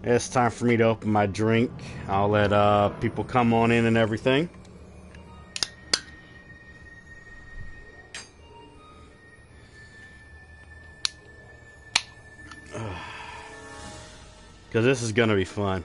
It's time for me to open my drink. I'll let people come on in and everything. Because this is going to be fun.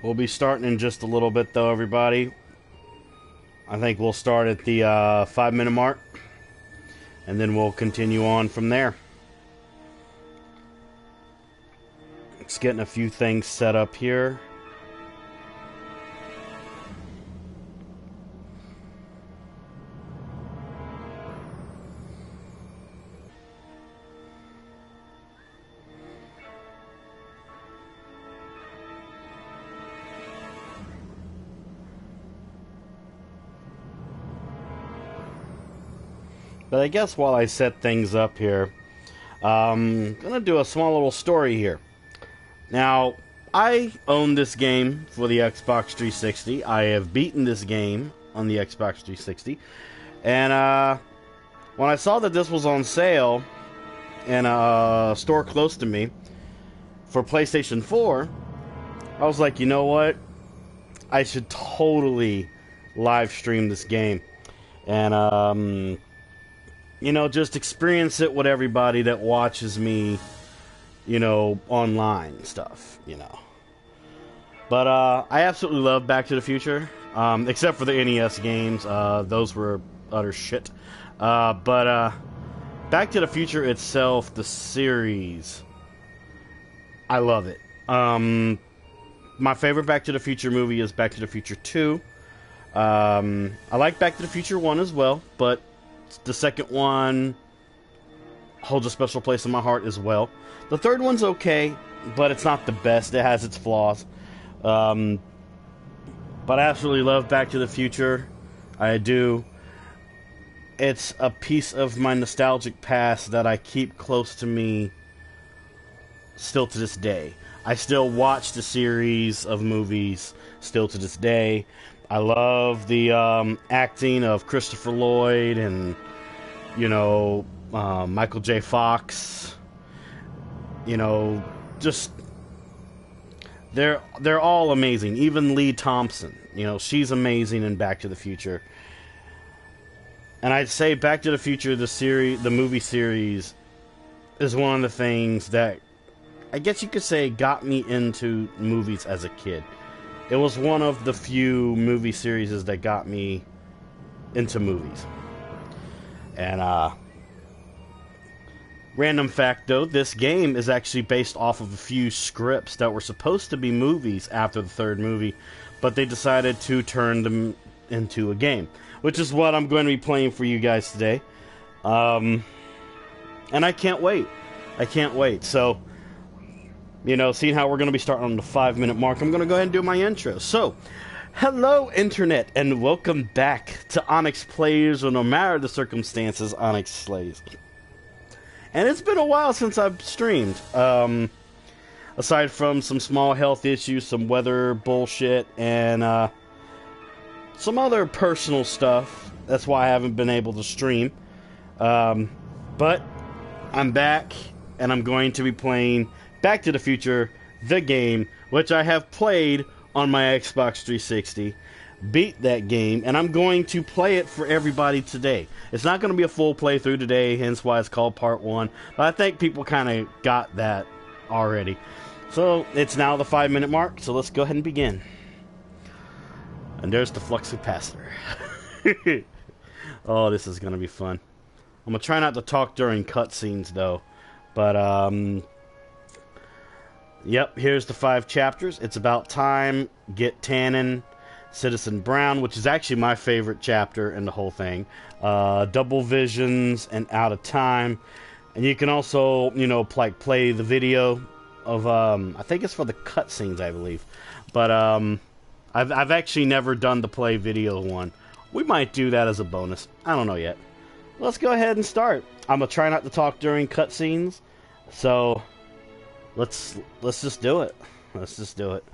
We'll be starting in just a little bit, though, everybody. I think we'll start at the 5-minute mark, and then we'll continue on from there. Just getting a few things set up here. But I guess while I set things up here, I'm going to do a small little story here. Now, I own this game for the Xbox 360. I have beaten this game on the Xbox 360. And when I saw that this was on sale in a store close to me for PlayStation 4, I was like, you know what? I should totally live stream this game. And, you know, just experience it with everybody that watches me, you know, online and stuff, you know. But I absolutely love Back to the Future, except for the NES games. Those were utter shit. But Back to the Future itself, the series, I love it. My favorite Back to the Future movie is Back to the Future 2. I like Back to the Future 1 as well, but the second one holds a special place in my heart as well. The third one's okay, but it's not the best. It has its flaws. But I absolutely love Back to the Future. I do. It's a piece of my nostalgic past that I keep close to me still to this day. I still watch the series of movies still to this day. I love the acting of Christopher Lloyd and, you know, Michael J. Fox. You know, just they're all amazing. Even Lee Thompson, you know, she's amazing in Back to the Future. And I'd say Back to the Future, the movie series, is one of the things that I guess you could say got me into movies as a kid. It was one of the few movie series that got me into movies. And, random fact though, this game is actually based off of a few scripts that were supposed to be movies after the third movie, but they decided to turn them into a game, which is what I'm going to be playing for you guys today. And I can't wait. I can't wait. So, you know, seeing how we're going to be starting on the 5-minute mark, I'm going to go ahead and do my intro. So, hello, Internet, and welcome back to Onyx Plays, or no matter the circumstances, Onyx Slays. And it's been a while since I've streamed. Aside from some small health issues, some weather bullshit, and some other personal stuff. That's why I haven't been able to stream. But I'm back, and I'm going to be playing Back to the Future, the game, which I have played on my Xbox 360, beat that game, and I'm going to play it for everybody today. It's not going to be a full playthrough today, hence why it's called Part 1, but I think people kind of got that already. So, it's now the 5-minute mark, so let's go ahead and begin. And there's the flux capacitor. Oh, this is going to be fun. I'm going to try not to talk during cutscenes, though, but, yep, here's the 5 chapters. It's about time. Get tanning. Citizen Brown, which is actually my favorite chapter in the whole thing. Double Visions and Out of Time. And you can also, you know, play the video of, I think it's for the cutscenes, I believe. But I've actually never done the play video one. We might do that as a bonus. I don't know yet. Let's go ahead and start. I'm gonna try not to talk during cutscenes, so let's just do it. Let's just do it.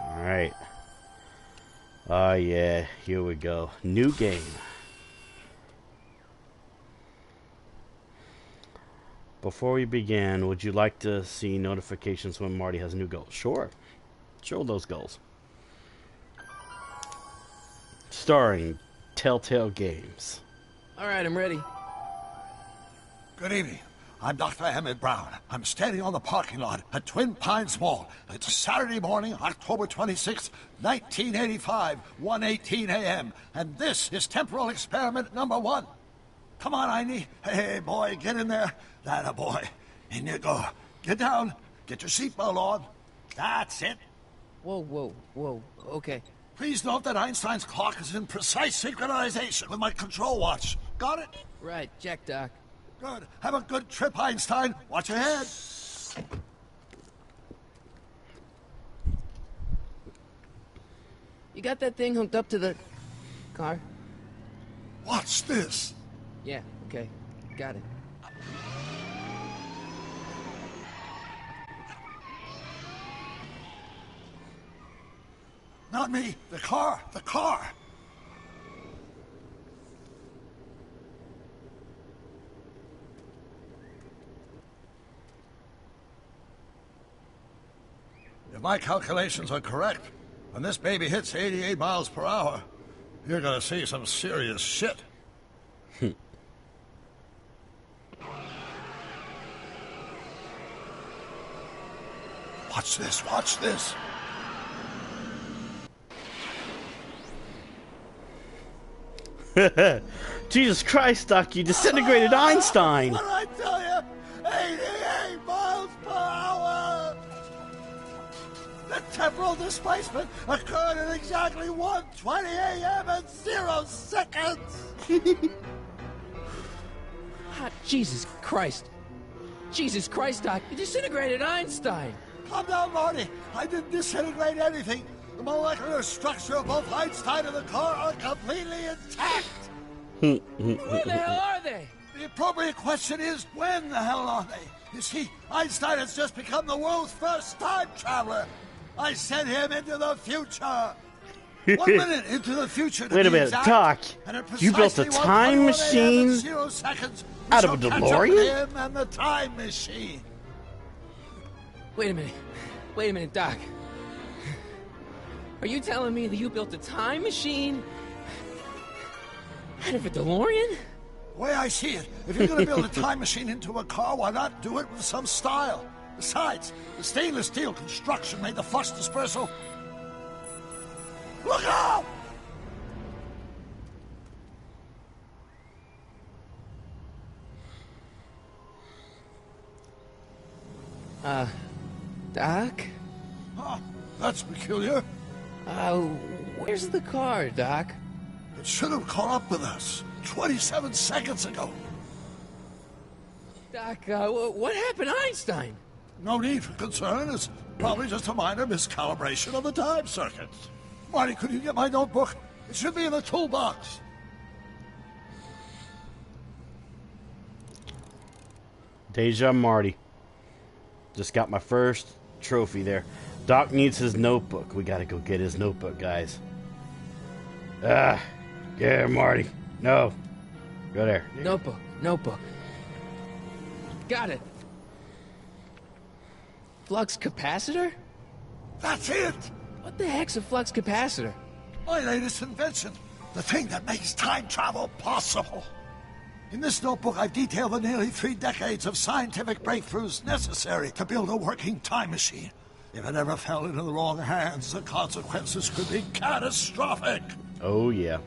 All right. Oh yeah, here we go. New game. Before we begin, would you like to see notifications when Marty has new goals? Sure. Show those goals. Starring Telltale Games. All right, I'm ready. Good evening. I'm Dr. Emmett Brown. I'm standing on the parking lot at Twin Pines Mall. It's Saturday morning, October 26th, 1985, 1:18 a.m. And this is temporal experiment number 1. Come on, Einie. Hey, boy, get in there. That boy. In you go. Get down. Get your seatbelt on. That's it. Whoa. Okay. Please note that Einstein's clock is in precise synchronization with my control watch. Got it? Right, check, Doc. Good. Have a good trip, Einstein. Watch your head. You got that thing hooked up to the car? Watch this. Yeah, okay. Got it. Not me. The car. The car. If my calculations are correct, when this baby hits 88 miles per hour, you're gonna see some serious shit. Watch this, watch this. Jesus Christ, Doc, you disintegrated Einstein! What did I tell you? 88 miles per hour! The temporal displacement occurred at exactly 1:20 a.m. and 0 seconds! Ah, Jesus Christ. Jesus Christ, Doc, you disintegrated Einstein! Calm down, Marty. I didn't disintegrate anything. The molecular structure of both Einstein and the car are completely intact. Where the hell are they? The appropriate question is, when the hell are they? You see, Einstein has just become the world's first time traveler. I sent him into the future. 1 minute into the future. Wait a minute, exact, Doc. You built a time machine out of a DeLorean? Him and the time machine. Wait a minute, Doc. Are you telling me that you built a time machine out of a DeLorean? The way I see it, if you're going to build a time machine into a car, why not do it with some style? Besides, the stainless steel construction made the flux dispersal. Look out! Doc? Huh, that's peculiar. Where's the car, Doc? It should have caught up with us 27 seconds ago. Doc, what happened to Einstein? No need for concern. It's probably just a minor miscalibration of the time circuits. Marty, could you get my notebook? It should be in the toolbox. Deja Marty. Just got my first trophy there. Doc needs his notebook. We gotta go get his notebook, guys. Get here, Marty. No. Go there. Notebook. Got it. Flux capacitor? That's it! What the heck's a flux capacitor? My latest invention. The thing that makes time travel possible. In this notebook, I've detailed the nearly 3 decades of scientific breakthroughs necessary to build a working time machine. If it ever fell into the wrong hands, the consequences could be catastrophic. Oh, yeah.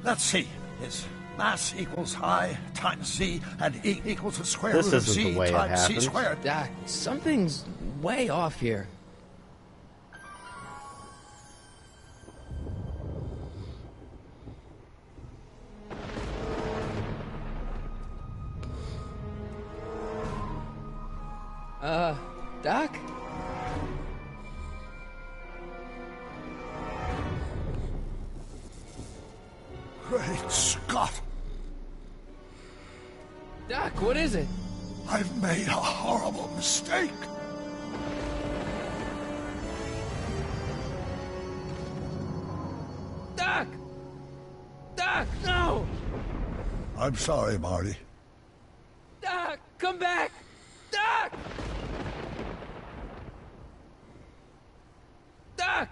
Let's see. Is Mass equals I times Z, and E equals the square This root of isn't Z the way it times Z happens. squared. Doc, something's way off here. Doc? Great Scott! Doc, what is it? I've made a horrible mistake. Doc! Doc, no! I'm sorry, Marty. Doc, come back! Doc! Doc!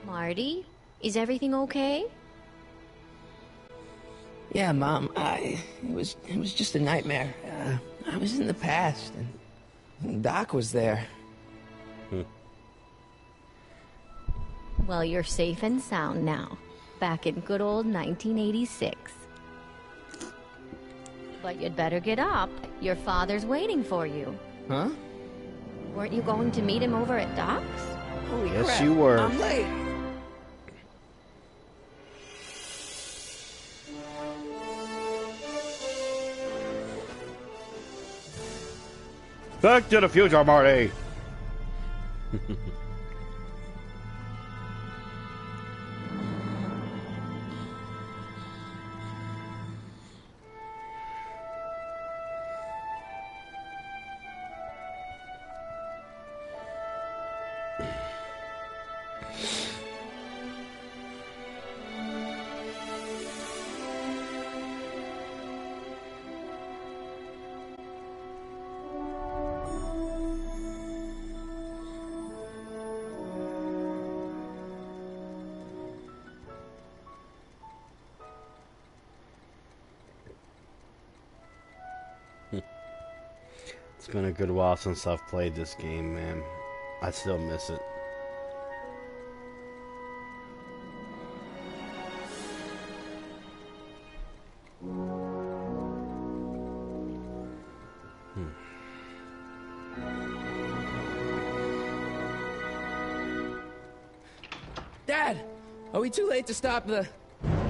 Marty, is everything okay? Yeah, Mom, it was just a nightmare. I was in the past, and Doc was there. Well, you're safe and sound now. Back in good old 1986. But you'd better get up. Your father's waiting for you. Huh? Weren't you going to meet him over at Doc's? Holy Yes, crap. you were. I'm late. Back to the future, Marty. It's been a good while since I've played this game, man. I still miss it. Dad, are we too late to stop the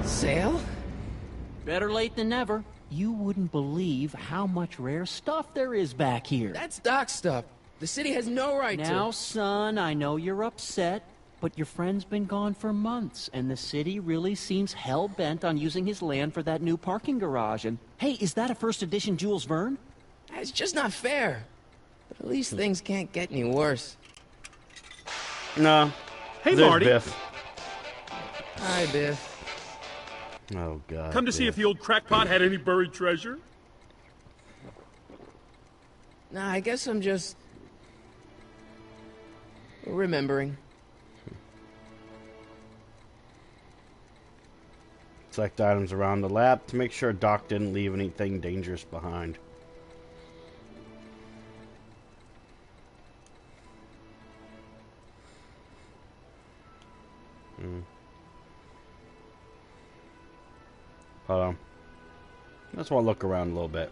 sale? Better late than never. You wouldn't believe how much rare stuff there is back here. That's Doc's stuff. The city has no right Now, to. son, I know you're upset, but your friend's been gone for months, and the city really seems hell-bent on using his land for that new parking garage. And, hey, is that a first edition Jules Verne? It's just not fair. But at least things can't get any worse. No. Hey, There's Marty. Biff. Hi, Biff. Oh, God. Come to see Biff. if the old crackpot had any buried treasure? Nah, I guess I'm just remembering. Select items around the lab to make sure Doc didn't leave anything dangerous behind. Hold on. I just want to look around a little bit.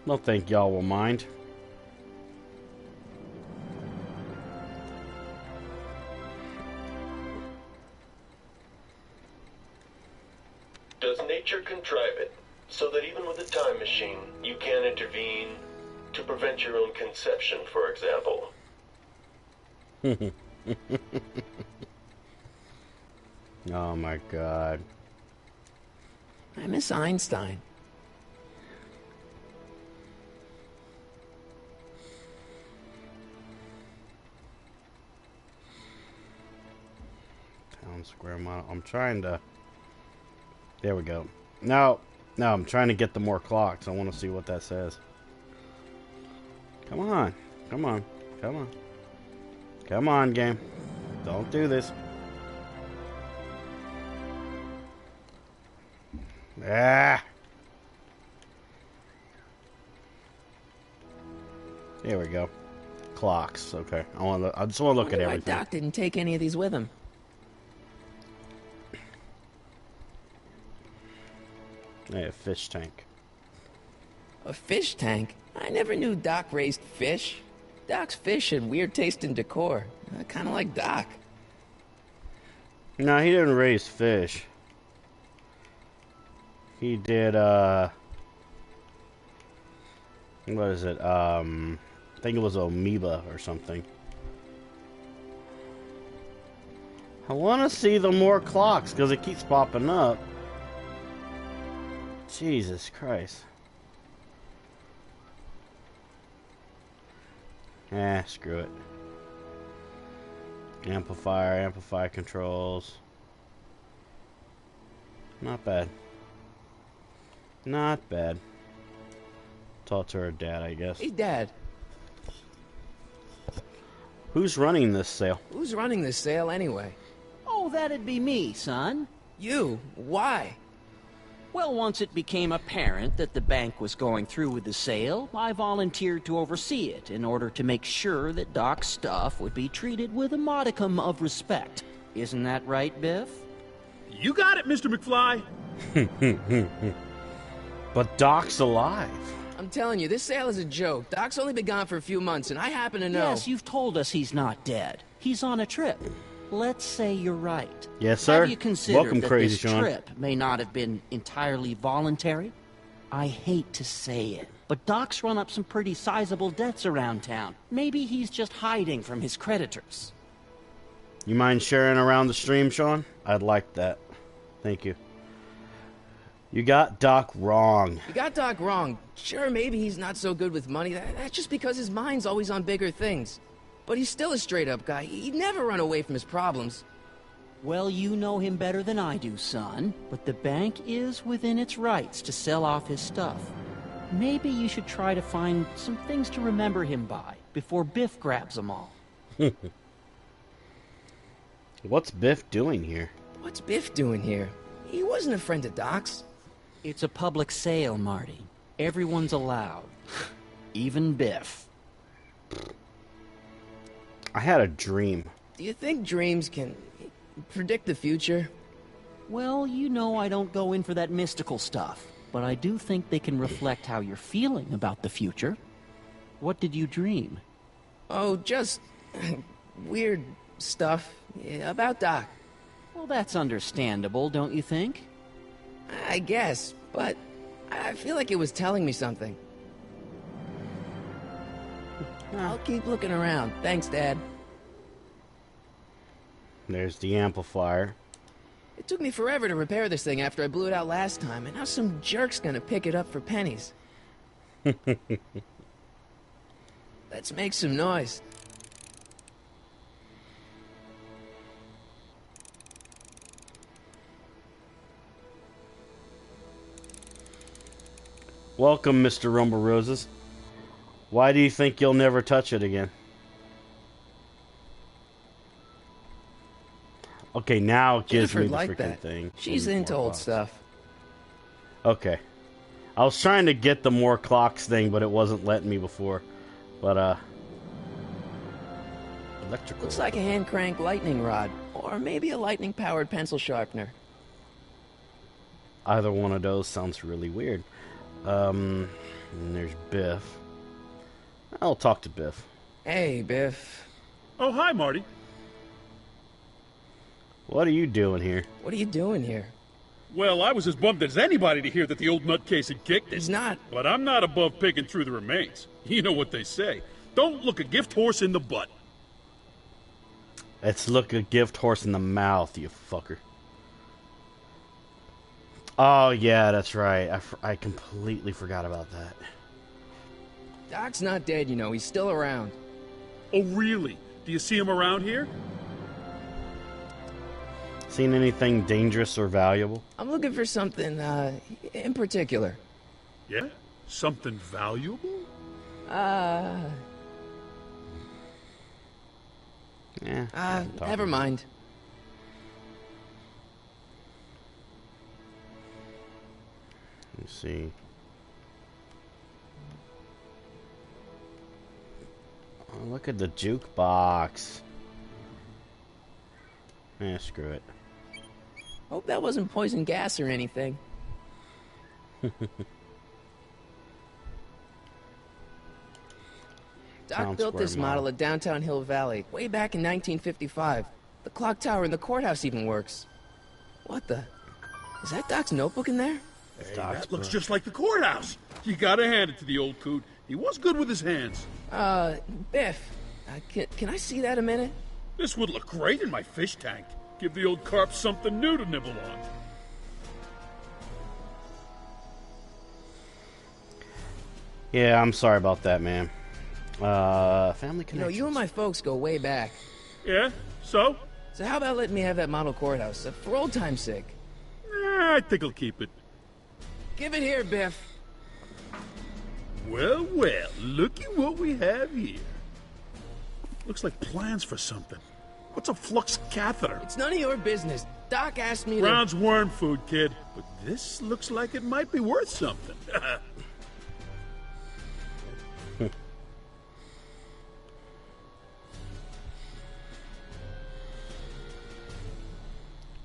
Don't think y'all will mind. Does nature contrive it so that even with a time machine, you can intervene to prevent your own conception, for example? Oh my God. I miss Einstein. Town square model. I'm trying to... There we go. No, I'm trying to get the more clocks. I want to see what that says. Come on. Come on. Come on. Come on, game. Don't do this. Ah! There we go. clocks. Okay, I just want to look at Why everything. Doc didn't take any of these with him. Hey, a fish tank. A fish tank? I never knew Doc raised fish. Doc's fish had weird taste in decor. Kind of like Doc. No, he didn't raise fish. He did, what is it? I think it was amoeba or something. I want to see the more clocks because it keeps popping up. Jesus Christ. Screw it. Amplify controls. Not bad. Not bad. Talk to her dad, I guess. Hey, Dad. Who's running this sale? Who's running this sale anyway? Oh, that'd be me, son. You? Why? Well, once it became apparent that the bank was going through with the sale, I volunteered to oversee it in order to make sure that Doc's stuff would be treated with a modicum of respect. Isn't that right, Biff? You got it, Mr. McFly. But Doc's alive. I'm telling you, this sale is a joke. Doc's only been gone for a few months, and I happen to know... Yes, you've told us he's not dead. He's on a trip. Let's say you're right. Yes, sir. Have you considered Welcome, that Crazy this Sean. trip may not have been entirely voluntary? I hate to say it, but Doc's run up some pretty sizable debts around town. Maybe he's just hiding from his creditors. You mind sharing around the stream, Sean? I'd like that. Thank you. You got Doc wrong. You got Doc wrong. Sure, maybe he's not so good with money. That's just because his mind's always on bigger things. But he's still a straight-up guy. He'd never run away from his problems. Well, you know him better than I do, son. But the bank is within its rights to sell off his stuff. Maybe you should try to find some things to remember him by before Biff grabs them all. What's Biff doing here? What's Biff doing here? He wasn't a friend of Doc's. It's a public sale, Marty. Everyone's allowed. Even Biff. I had a dream. Do you think dreams can predict the future? Well, you know I don't go in for that mystical stuff, but I do think they can reflect how you're feeling about the future. What did you dream? Oh, just weird stuff about Doc. Well, that's understandable, don't you think? I guess, but I feel like it was telling me something. I'll keep looking around. Thanks, Dad. There's the amplifier. It took me forever to repair this thing after I blew it out last time, and now some jerk's gonna pick it up for pennies. Let's make some noise. Welcome, Mr. Rumble Roses. Why do you think you'll never touch it again? Okay, now it gives me Jennifer'd the like freaking that. thing. She's More into old clocks. stuff. Okay. I was trying to get the more clocks thing, but it wasn't letting me before. But, electrical. Looks like a hand crank lightning rod, or maybe a lightning powered pencil sharpener. Either one of those sounds really weird. And there's Biff. I'll talk to Biff. Hey, Biff. Oh, hi, Marty. What are you doing here? What are you doing here? Well, I was as bummed as anybody to hear that the old nutcase had kicked it. He's not. But I'm not above picking through the remains. You know what they say. Don't look a gift horse in the butt. Let's look a gift horse in the mouth, you fucker. Oh, yeah, that's right. I completely forgot about that. Doc's not dead, you know. He's still around. Oh, really? Do you see him around here? Seen anything dangerous or valuable? I'm looking for something, in particular. Yeah? Something valuable? Yeah. Never mind. Let's see. look at the jukebox. Screw it. Hope that wasn't poison gas or anything. Doc built this model at downtown Hill Valley way back in 1955. The clock tower in the courthouse even works. What the? Is that Doc's notebook in there? Hey, that looks just like the courthouse. You gotta hand it to the old coot. He was good with his hands. Biff, can I see that a minute? This would look great in my fish tank. Give the old carp something new to nibble on. Yeah, I'm sorry about that, man. Family connections. You know, you and my folks go way back. Yeah? So? So how about letting me have that model courthouse, for old time's sake? I think I'll keep it. Give it here, Biff. Well, well, looky what we have here. Looks like plans for something. What's a flux catheter? It's none of your business. Doc asked me to... Brown's worm food, kid. But this looks like it might be worth something. I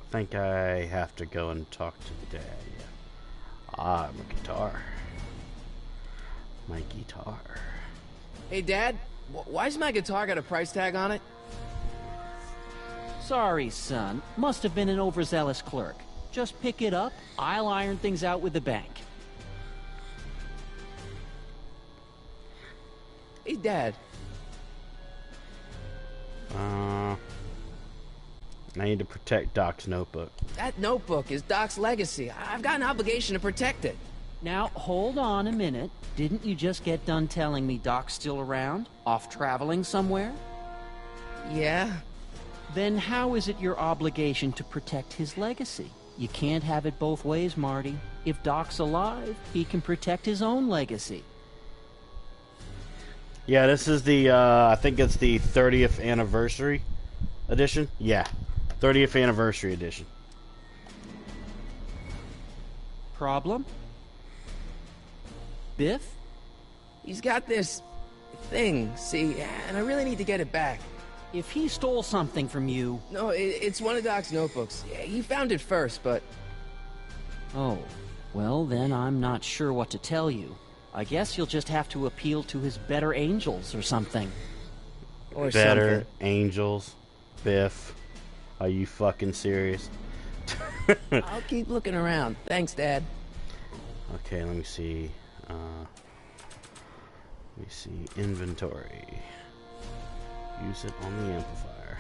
think I have to go and talk to the dad. Yeah. Ah, my guitar. My guitar. Hey, Dad, why's my guitar got a price tag on it? Sorry, son. Must have been an overzealous clerk. Just pick it up. I'll iron things out with the bank. Hey, Dad. I need to protect Doc's notebook. That notebook is Doc's legacy. I've got an obligation to protect it. Now, hold on a minute. Didn't you just get done telling me Doc's still around? Off traveling somewhere? Yeah. Then how is it your obligation to protect his legacy? You can't have it both ways, Marty. If Doc's alive, he can protect his own legacy. Yeah, this is the, I think it's the 30th anniversary edition. Yeah, 30th anniversary edition. Problem? Biff? He's got this thing, see, and I really need to get it back. If he stole something from you... No, it's one of Doc's notebooks. Yeah, he found it first, but... Oh, well then I'm not sure what to tell you. I guess you'll just have to appeal to his better angels or something. Or better something. angels? Biff? Are you fucking serious? I'll keep looking around. Thanks, Dad. Okay, let me see. Inventory. Use it on the amplifier.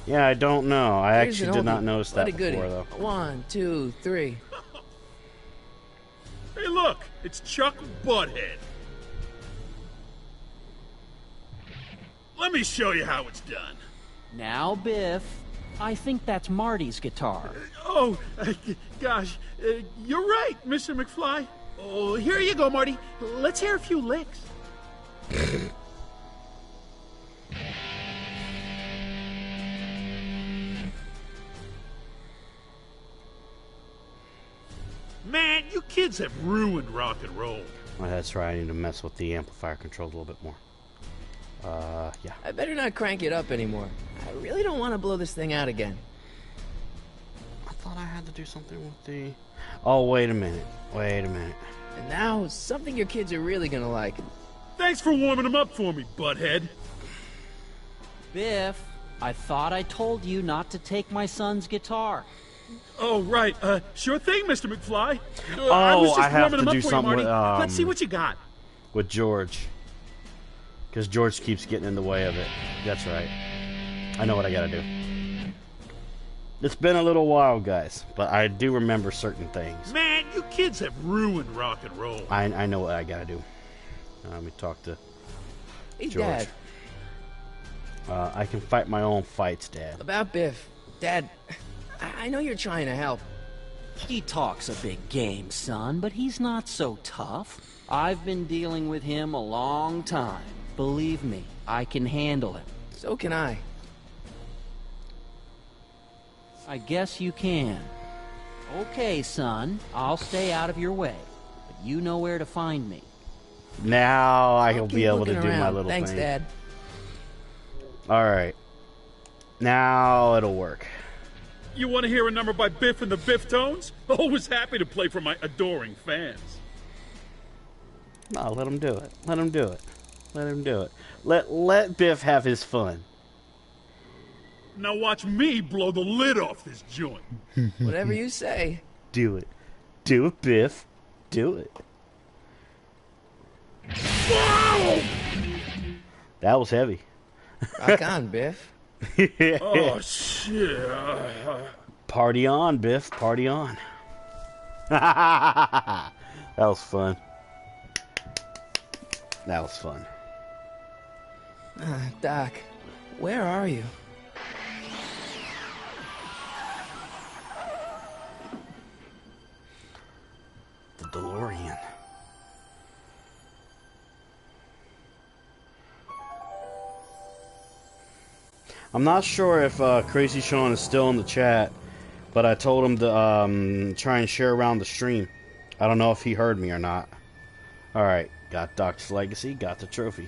Yeah, I don't know. I Here's actually an did not oldie. notice that What a goodie. before, though. 1, 2, 3. Hey, look! It's Chuck Butthead. Let me show you how it's done. Now, Biff, I think that's Marty's guitar. Oh, gosh. You're right, Mr. McFly. Oh, here you go, Marty. Let's hear a few licks. Man, you kids have ruined rock and roll. Oh, that's right. I need to mess with the amplifier controls a little bit more. Yeah. I better not crank it up anymore. I really don't want to blow this thing out again. I thought I had to do something with the... Oh, wait a minute. Wait a minute. And now, something your kids are really gonna like. Thanks for warming them up for me, Butthead. Biff, I thought I told you not to take my son's guitar. Oh, right. Sure thing, Mr. McFly. Oh, I was just I have warming to them do up for you, something Marty. with, Let's see what you got. With George. Because George keeps getting in the way of it. That's right. I know what I gotta do. It's been a little while, guys, but I do remember certain things. Man, you kids have ruined rock and roll. I know what I gotta do. Let me talk to Hey, George. Dad. I can fight my own fights, Dad. About Biff. Dad, I know you're trying to help. He talks a big game, son, but he's not so tough. I've been dealing with him a long time. Believe me, I can handle him. So can I. I guess you can. Okay, son, I'll stay out of your way, but you know where to find me. Now I'll Keep be able to looking do my around. little Thanks, thing. Dad. Alright. Now it'll work. You want to hear a number by Biff and the Biff Tones? Always happy to play for my adoring fans. No, let him do it. Let him do it. Let him do it. Let Biff have his fun. Now watch me blow the lid off this joint. Whatever you say. Do it. Do it, Biff. Do it. Whoa! That was heavy. Rock on, Biff. Oh, shit. Party on, Biff. Party on. That was fun. That was fun. Doc, where are you? The DeLorean. I'm not sure if Crazy Sean is still in the chat, but I told him to try and share around the stream. I don't know if he heard me or not. Alright, got Doc's Legacy, got the trophy.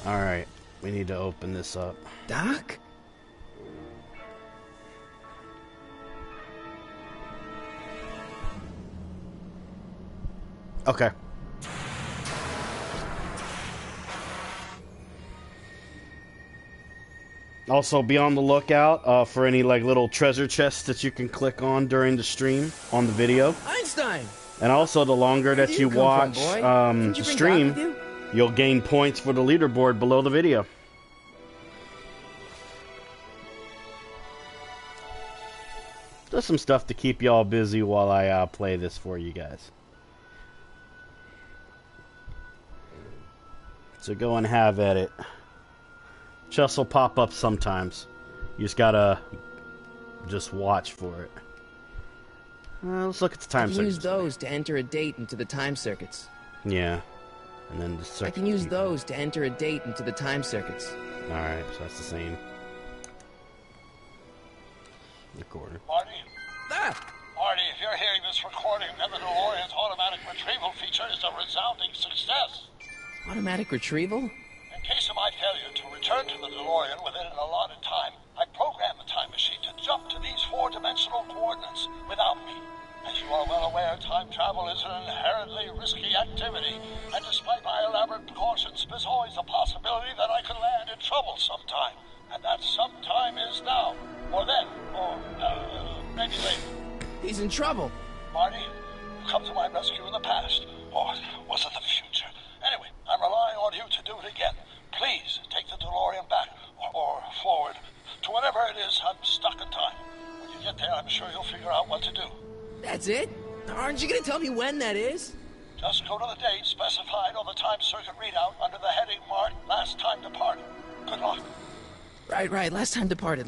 Alright, we need to open this up. Doc? Okay. Also, be on the lookout for any like little treasure chests that you can click on during the stream on the video. Einstein! And also, the longer that you watch the stream, you'll gain points for the leaderboard below the video. Just some stuff to keep y'all busy while I play this for you guys. So go and have at it. Chests will pop up sometimes. You just gotta watch for it. Let's look at the time I can circuits. use those to enter a date into the time circuits. Yeah. And then the I can use those to enter a date into the time circuits. Alright, so that's the same. Recorder. Marty? Ah! Marty, if you're hearing this recording, then the DeLorean's automatic retrieval feature is a resounding success. Automatic retrieval? In case of my failure to return to the DeLorean within an allotted time, I programmed the time machine to jump to these four-dimensional coordinates without me. As you are well aware, time travel is an inherently risky activity, and despite my elaborate precautions, there's always a possibility that I could land in trouble sometime. And that sometime is now, or then, or maybe later. He's in trouble. Marty, you come to my rescue in the past, or was it the future? Anyway, I'm relying on you to do it again. Please take the DeLorean back, or forward, to whatever it is I'm stuck in time. When you get there, I'm sure you'll figure out what to do. That's it? Aren't you gonna tell me when that is? Just go to the date specified on the time circuit readout under the heading marked Last Time Departed. Good luck. Right. Last time departed.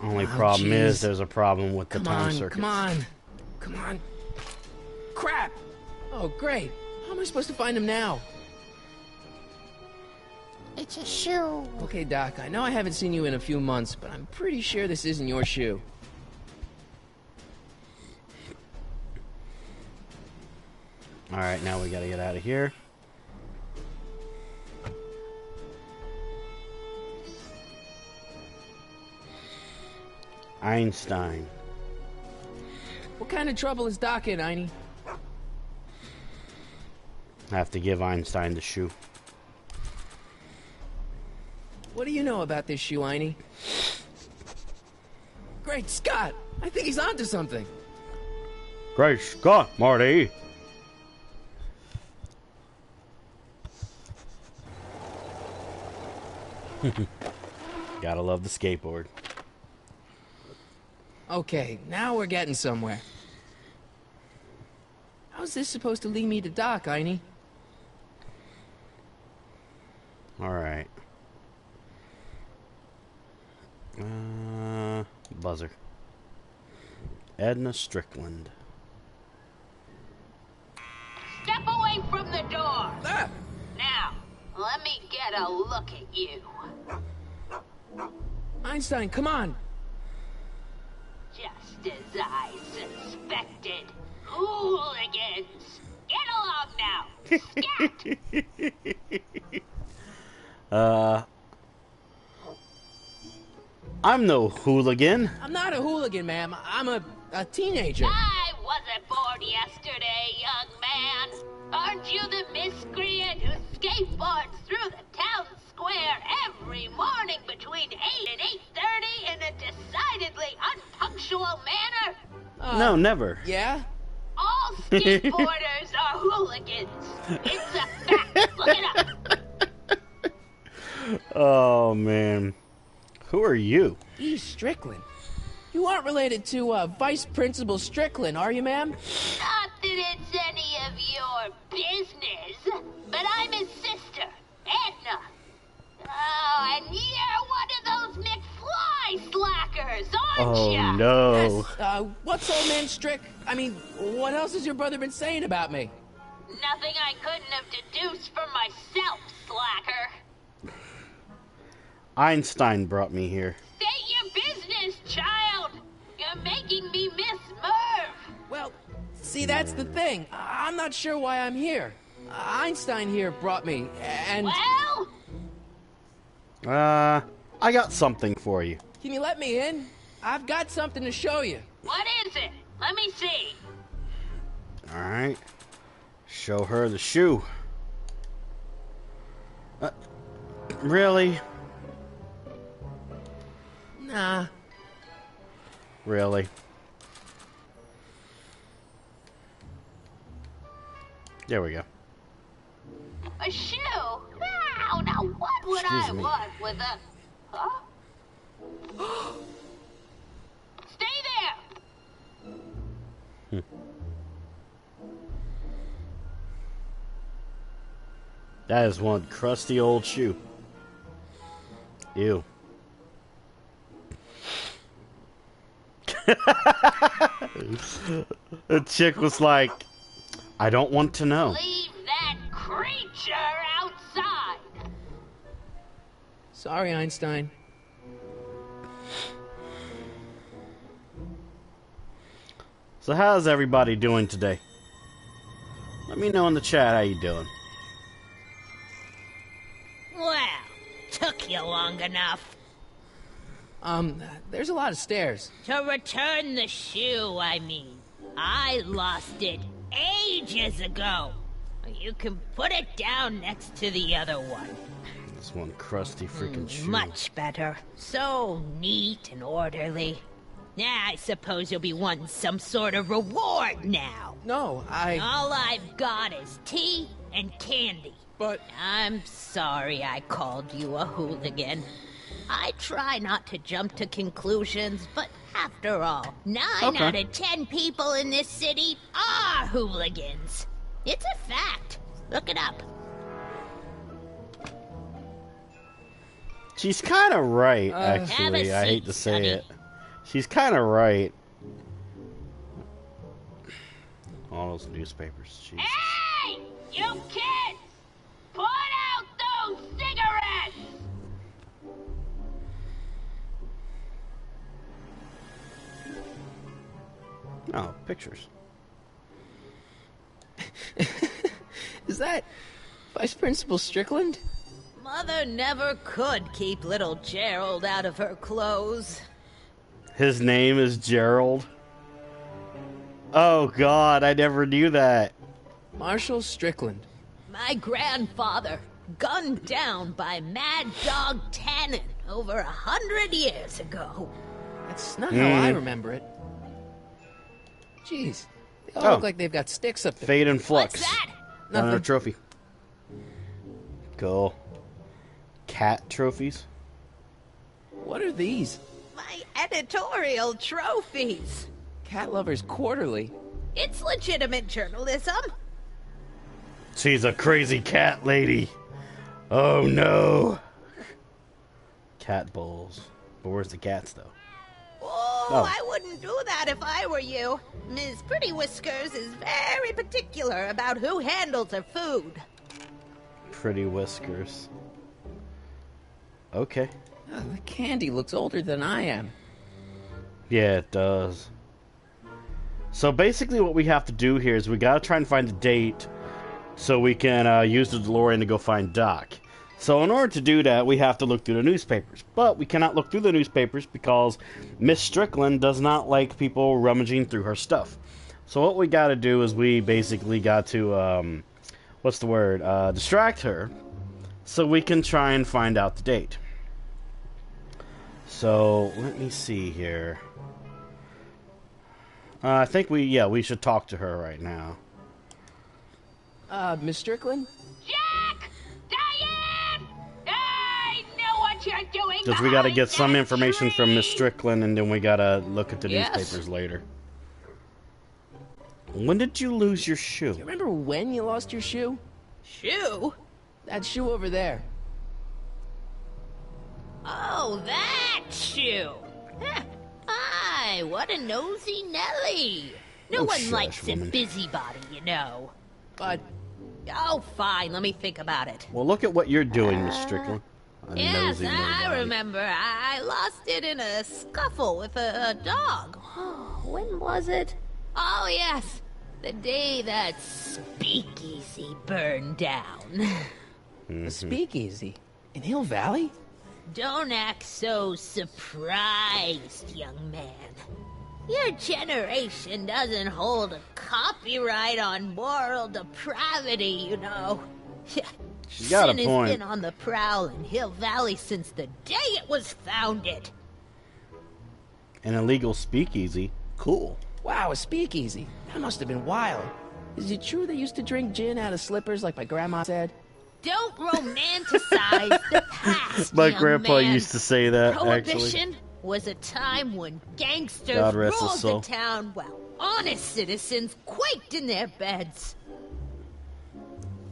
Only problem is there's a problem with the time circuits. Come on. Crap! Oh, great. How am I supposed to find him now? It's a shoe. Okay, Doc, I know I haven't seen you in a few months, but I'm pretty sure this isn't your shoe. Alright, now we gotta get out of here. Einstein. What kind of trouble is Doc in, Einie? I have to give Einstein the shoe. What do you know about this shoe, Einie? Great Scott! I think he's onto something. Great Scott, Marty! Gotta love the skateboard. Okay, now we're getting somewhere. How's this supposed to lead me to Doc, Einie? Alright. Buzzer. Edna Strickland. Step away from the door. Ah! Now, let me get a look at you. Einstein, come on! Just as I suspected. Hooligans! Get along now. Scat! I'm no hooligan. I'm not a hooligan, ma'am. I'm a teenager. I wasn't born yesterday, young man. Aren't you the miscreant who skateboards through the town square every morning between 8 and 8:30 in a decidedly unpunctual manner? No, never. Yeah? All skateboarders are hooligans. It's a fact. Look it up. Oh, man. Who are you? E. Strickland. You aren't related to Vice Principal Strickland, are you, ma'am? Not that it's any of your business, but I'm his sister, Edna. Oh, and you're one of those McFly slackers, aren't Oh, ya? no. Yes, what's old man Strick? I mean, what else has your brother been saying about me? Nothing I couldn't have deduced from myself, slacker. Einstein brought me here. State your business, child. You're making me miss Merv. Well, see, that's the thing. I'm not sure why I'm here. Einstein here brought me, and... Well? I got something for you. Can you let me in? I've got something to show you. What is it? Let me see. Alright. Show her the shoe. Really? Nah. Really? There we go. A shoe? Now what would Excuse I me. want with a... Huh? Stay there! That is one crusty old shoe. Ew. The chick was like, I don't want to know. Leave that creature outside! Sorry, Einstein. So how's everybody doing today? Let me know in the chat how you doing. Well, took you long enough. There's a lot of stairs. To return the shoe, I mean. I lost it ages ago. You can put it down next to the other one. This one crusty freaking shoe. Much better. So neat and orderly. I suppose you'll be wanting some sort of reward now. No, All I've got is tea and candy. But... I'm sorry I called you a hooligan. I try not to jump to conclusions, but after all, 9 out of 10 people in this city are hooligans. It's a fact. Look it up. She's kind of right, actually. Have a I hate seat, to say Sonny. it. She's kind of right. All those newspapers. Jesus. Hey! You kids! Put out those cigarettes! Oh, pictures. is that Vice Principal Strickland? Mother never could keep little Gerald out of her clothes. His name is Gerald. Oh God, I never knew that. Marshall Strickland. My grandfather, gunned down by Mad Dog Tannen over 100 years ago. That's not how I remember it. Jeez, they all look like they've got sticks up there. Fade and Flux. What's that? Another Nothing. trophy. Cool. Cat trophies. What are these? My editorial trophies. Cat Lovers Quarterly. It's legitimate journalism. She's a crazy cat lady. Oh no. Cat bowls. But where's the cats though? Oh, I wouldn't do that if I were you. Ms. Pretty Whiskers is very particular about who handles her food. Pretty Whiskers. Okay. Oh, the candy looks older than I am. Yeah, it does. So basically what we have to do here is we got to try and find the date so we can use the DeLorean to go find Doc. So in order to do that, we have to look through the newspapers. But we cannot look through the newspapers because Miss Strickland does not like people rummaging through her stuff. So what we got to do is we basically got to, distract her so we can try and find out the date. So let me see here. I think we should talk to her right now. Miss Strickland? Jack! Diane! I know what you're doing. Because we got to get some information from Miss Strickland, and then we got to look at the newspapers later. When did you lose your shoe? Do you remember when you lost your shoe? Shoe? That shoe over there. Oh, that shoe. Hi, what a nosy Nelly. No one likes a busybody, you know. But... Oh, fine, let me think about it. Well, look at what you're doing, Miss Strickland. Yes, I remember. I lost it in a scuffle with a dog. When was it? Oh, yes. The day that speakeasy burned down. The speakeasy? In Hill Valley? Don't act so surprised, young man. Your generation doesn't hold a copyright on moral depravity, you know. She's got a Sin point. has been on the prowl in Hill Valley since the day it was founded. An illegal speakeasy. Cool. Wow, a speakeasy. That must have been wild. Is it true they used to drink gin out of slippers like my grandma said? Don't romanticize the past, My young grandpa man. used to say that, Prohibition actually. was a time when gangsters God rest his ruled soul. the town while honest citizens quaked in their beds.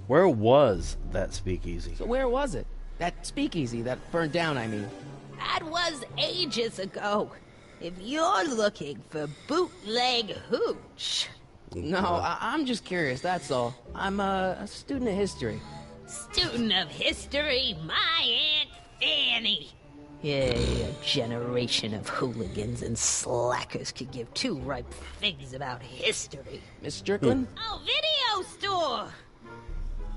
Where was that speakeasy? So where was it? That speakeasy that burned down, I mean. That was ages ago. If you're looking for bootleg hooch. No, I'm just curious, that's all. I'm a student of history. Student of history, my Aunt Fanny. Yeah, a generation of hooligans and slackers could give two ripe figs about history. Miss Strickland? Oh, video store!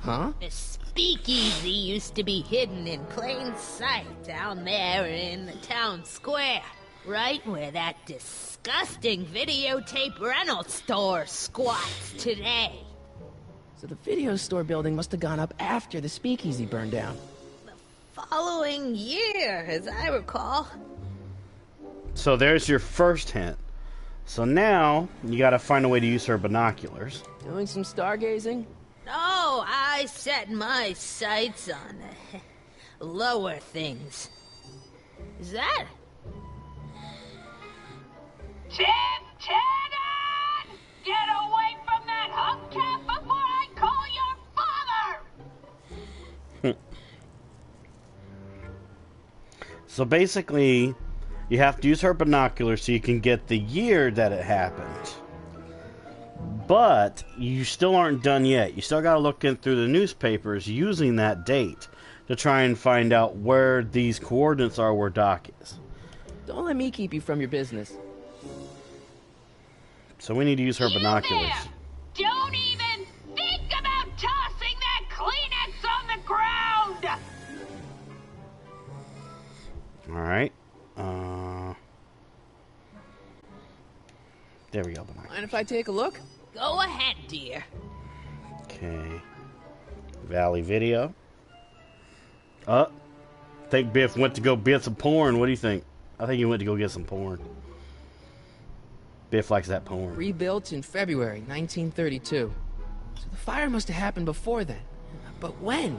Huh? The speakeasy used to be hidden in plain sight down there in the town square. Right where that disgusting videotape rental store squats today. So the video store building must have gone up after the speakeasy burned down. Following year, as I recall. So there's your first hint. So now, you gotta find a way to use her binoculars. Doing some stargazing? No, I set my sights on lower things. Is that? Lieutenant! Get away from that hubcap before I call your father! So basically, you have to use her binoculars so you can get the year that it happened. But you still aren't done yet. You still gotta look in through the newspapers using that date to try and find out where these coordinates are where Doc is. Don't let me keep you from your business. So we need to use her binoculars. There. Don't even think about tossing that Kleenex on the ground! Alright. There we go. Mind if I take a look? Go ahead, dear. Okay. Valley video. I think Biff went to go get some porn. What do you think? I think he went to go get some porn. Biff likes that porn. Rebuilt in February 1932. So the fire must have happened before then. But when?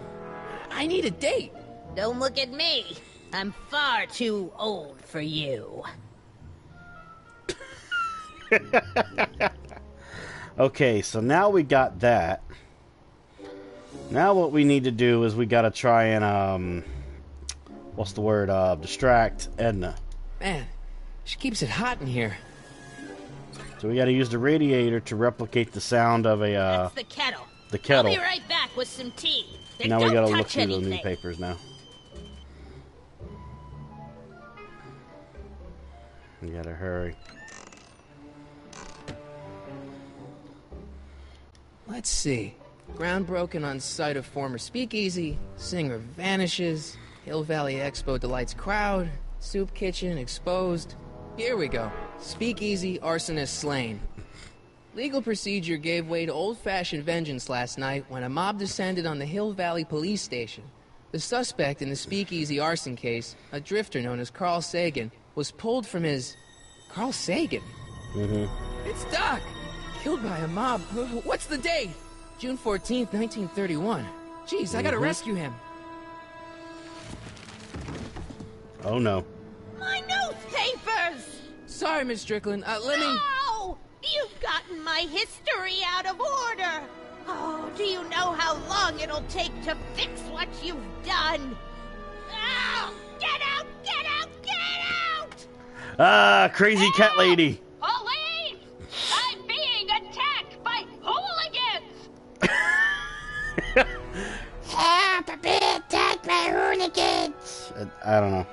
I need a date. Don't look at me. I'm far too old for you. Okay, so now we got that. Now what we need to do is we gotta try and, distract Edna. Man, she keeps it hot in here. So we gotta use the radiator to replicate the sound of a, That's the kettle. the kettle. I'll be right back with some tea. Then Now we don't gotta touch look through anything. the newspapers now. We gotta hurry. Let's see. Ground broken on site of former speakeasy, singer vanishes, Hill Valley Expo delights crowd, soup kitchen exposed. Here we go. Speakeasy arsonist slain. Legal procedure gave way to old-fashioned vengeance last night when a mob descended on the Hill Valley police station. The suspect in the speakeasy arson case, a drifter known as Carl Sagan, was pulled from his... Carl Sagan? Mm-hmm. It's Doc! Killed by a mob. What's the date? June 14th, 1931. Jeez, I gotta rescue him. Oh, no. My newspapers! Sorry, Miss Strickland. Let me... No! You've gotten my history out of order! Oh, do you know how long it'll take to fix what you've done? Oh, get out! Get out! Get out! Ah, crazy cat lady. Police! I'm being attacked by hooligans! Help! I'm being attacked by hooligans! I don't know.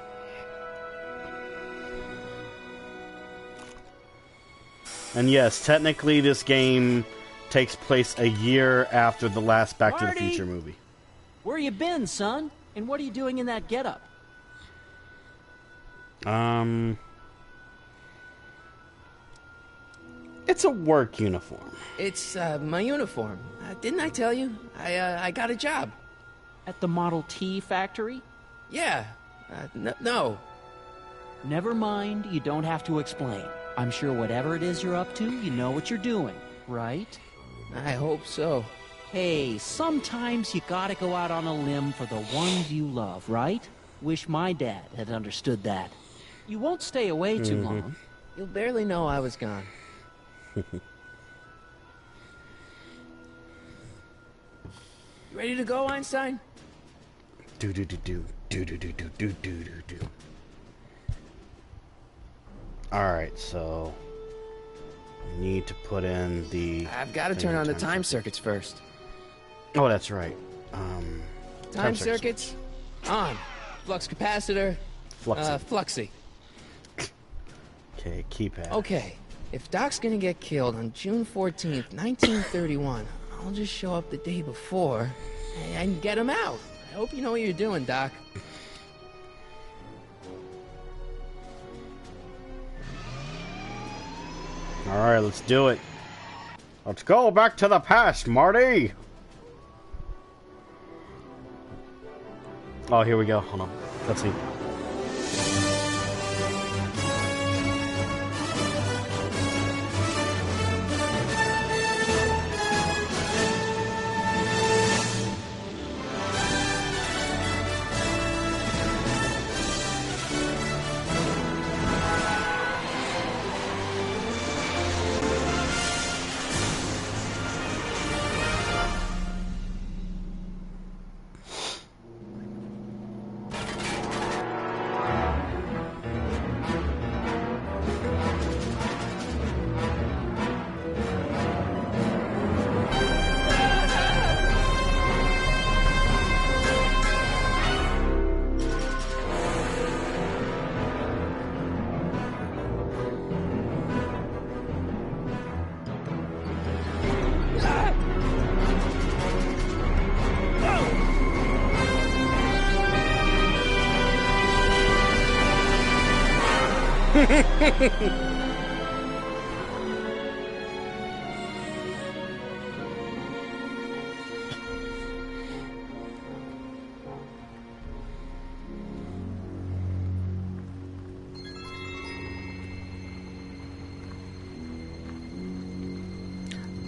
And yes, technically this game takes place a year after the last Back to the Marty! Future movie. Where you been, son? And what are you doing in that getup? It's a work uniform. It's, my uniform. Didn't I tell you? I got a job. At the Model T factory? Yeah. No. Never mind, you don't have to explain. I'm sure whatever it is you're up to, you know what you're doing, right? I hope so. Hey, sometimes you gotta go out on a limb for the ones you love, right? Wish my dad had understood that. You won't stay away too long. You'll barely know I was gone. You ready to go, Einstein? Do do do do do do do do do do do. Alright, so I need to put in the... I've got to turn on the time circuits first. Oh, that's right. Time circuits on. Flux capacitor. Fluxy. Okay, keypad. Okay, if Doc's gonna get killed on June 14th, 1931, I'll just show up the day before and get him out. I hope you know what you're doing, Doc. Alright, let's do it. Let's go back to the past, Marty! Oh, here we go. Hold on. Let's see.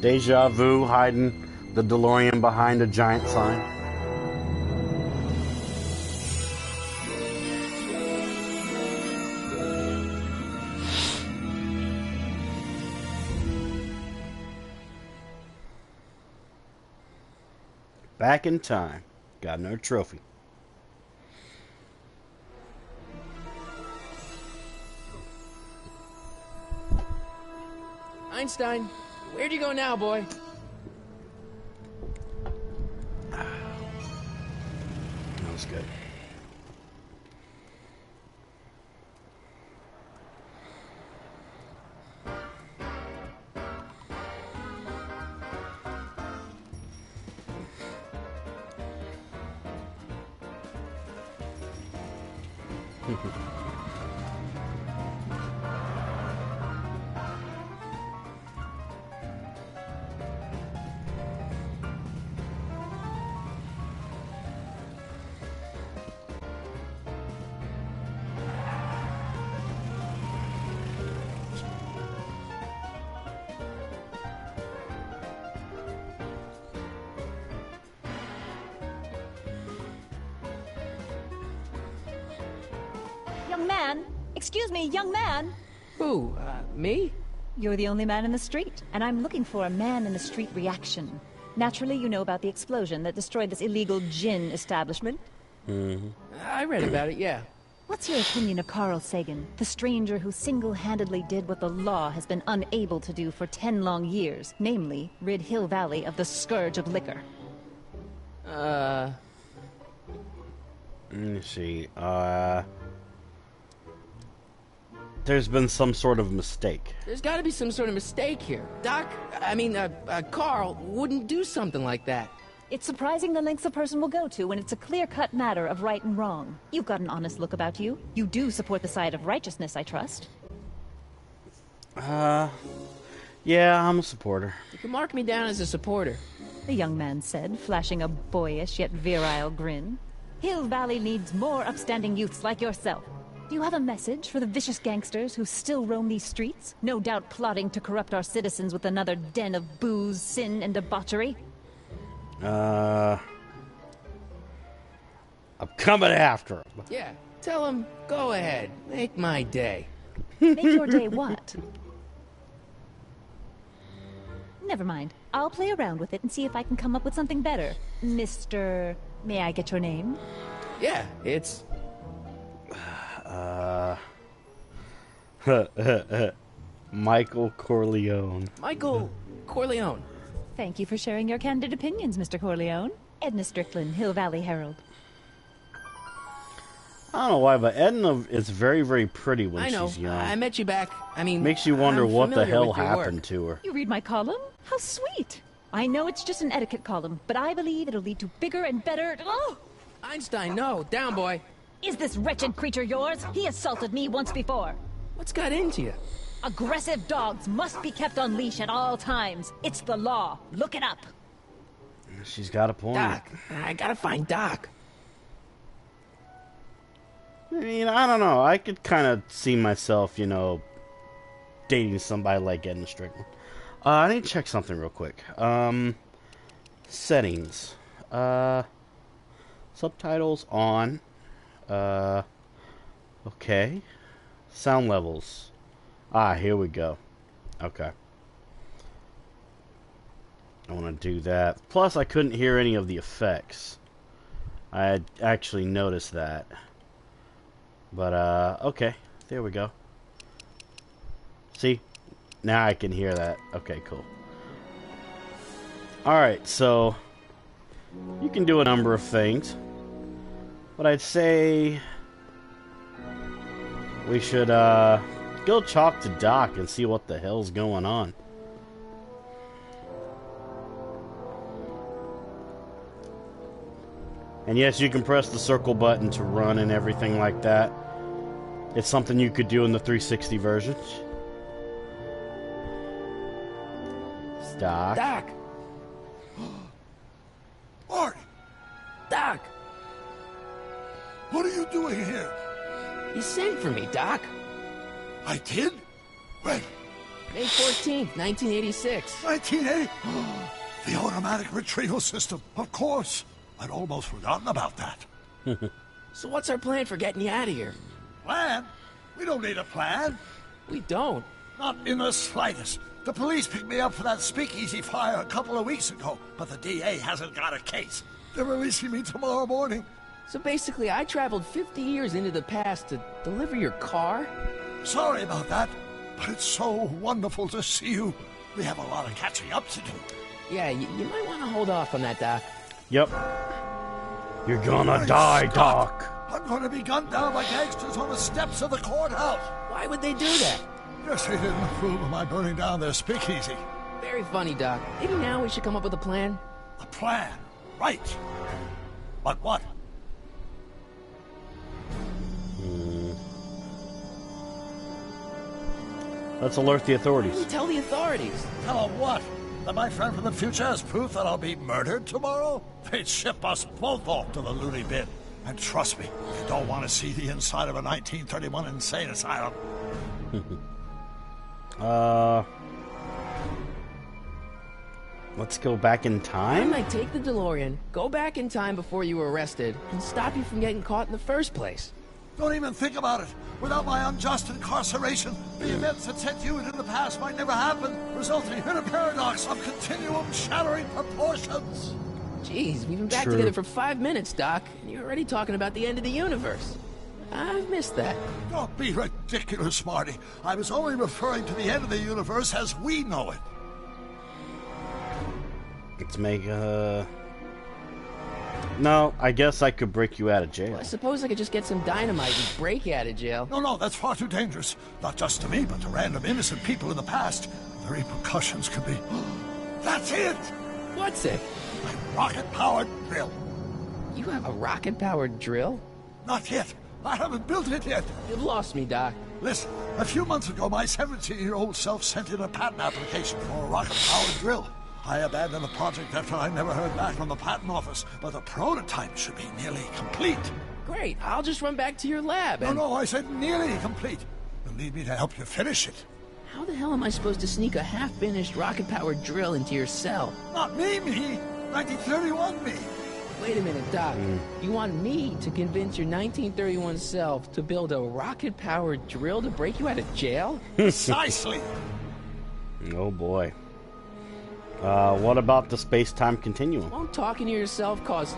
Deja-Vu hiding the DeLorean behind a giant sign. Back in time. Got another trophy. Einstein, where'd you go now, boy? That was good. Young man! Excuse me, young man! Who, me? You're the only man in the street, and I'm looking for a man-in-the-street reaction. Naturally, you know about the explosion that destroyed this illegal gin establishment. I read about it, yeah. What's your opinion of Carl Sagan, the stranger who single-handedly did what the law has been unable to do for 10 long years, namely, rid Hill Valley of the scourge of liquor? Let me see. There's been some sort of mistake. There's gotta be some sort of mistake here. Carl wouldn't do something like that. It's surprising the lengths a person will go to when it's a clear-cut matter of right and wrong. You've got an honest look about you. You do support the side of righteousness, I trust. Yeah, I'm a supporter. You can mark me down as a supporter. The young man said, flashing a boyish yet virile grin. Hill Valley needs more upstanding youths like yourself. Do you have a message for the vicious gangsters who still roam these streets, no doubt plotting to corrupt our citizens with another den of booze, sin, and debauchery? I'm coming after him. Yeah, tell him, go ahead, make my day. Make your day what? Never mind. I'll play around with it and see if I can come up with something better. Mr. May I get your name? Yeah, it's... Michael Corleone. Michael Corleone. Thank you for sharing your candid opinions, Mr. Corleone. Edna Strickland, Hill Valley Herald. I don't know why, but Edna is very, very pretty when I know. she's young. I met you back. Makes you wonder I'm what the familiar hell with your happened work. to her. You read my column? How sweet! I know it's just an etiquette column, but I believe it'll lead to bigger and better... Oh! Einstein, no. Down, boy. Is this wretched creature yours? He assaulted me once before. What's got into you? Aggressive dogs must be kept on leash at all times. It's the law. Look it up. She's got a point. Doc. I gotta find Doc. I mean, I don't know. I could kind of see myself, dating somebody like Edna Strickland. I need to check something real quick. Settings. Subtitles on. Okay. Sound levels. Here we go. Okay. I want to do that. Plus, I couldn't hear any of the effects. I had actually noticed that. But, okay. There we go. See? Now I can hear that. Okay, cool. Alright, so... you can do a number of things. But I'd say... we should, go talk to Doc and see what the hell's going on. And yes, you can press the circle button to run and everything like that. It's something you could do in the 360 version. Doc. Doc! Marty! Doc! What are you doing here? You sent for me, Doc. I did? When? May 14th, 1986. 1980? The automatic retrieval system, of course. I'd almost forgotten about that. So what's our plan for getting you out of here? Plan? We don't need a plan. We don't. Not in the slightest. The police picked me up for that speakeasy fire a couple of weeks ago, but the DA hasn't got a case. They're releasing me tomorrow morning. So basically, I traveled 50 years into the past to deliver your car? Sorry about that, but it's so wonderful to see you. We have a lot of catching up to do. Yeah, you might want to hold off on that, Doc. Yep. You're gonna die, Doc. I'm gonna be gunned down by gangsters on the steps of the courthouse. Why would they do that? Guess they didn't approve of my burning down their speakeasy. Very funny, Doc. Maybe now we should come up with a plan. A plan? Right. But what? Let's alert the authorities. Tell the authorities. Tell them what? That my friend from the future has proof that I'll be murdered tomorrow? They'd ship us both off to the loony bin. And trust me, you don't want to see the inside of a 1931 insane asylum. Let's go back in time? I might take the DeLorean, go back in time before you were arrested, and stop you from getting caught in the first place. Don't even think about it. Without my unjust incarceration, the events that sent you into the past might never happen, resulting in a paradox of continuum-shattering proportions. Jeez, we've been back together for 5 minutes, Doc, and you're already talking about the end of the universe. I've missed that. Don't be ridiculous, Marty. I was only referring to the end of the universe as we know it. Let's make No, I guess I could break you out of jail. Well, I suppose I could just get some dynamite and break you out of jail. No, that's far too dangerous. Not just to me, but to random innocent people in the past. The repercussions could be... That's it! What's it? My rocket-powered drill. You have a rocket-powered drill? Not yet. I haven't built it yet. You've lost me, Doc. Listen, a few months ago, my 17-year-old self sent in a patent application for a rocket-powered drill. I abandoned the project after I never heard back from the patent office, but the prototype should be nearly complete. Great, I'll just run back to your lab and... No, I said nearly complete. You'll need me to help you finish it. How the hell am I supposed to sneak a half-finished rocket-powered drill into your cell? Not me. 1931 me. Wait a minute, Doc. You want me to convince your 1931 self to build a rocket-powered drill to break you out of jail? Precisely. Oh, boy. What about the space-time continuum? Won't talking to yourself cause,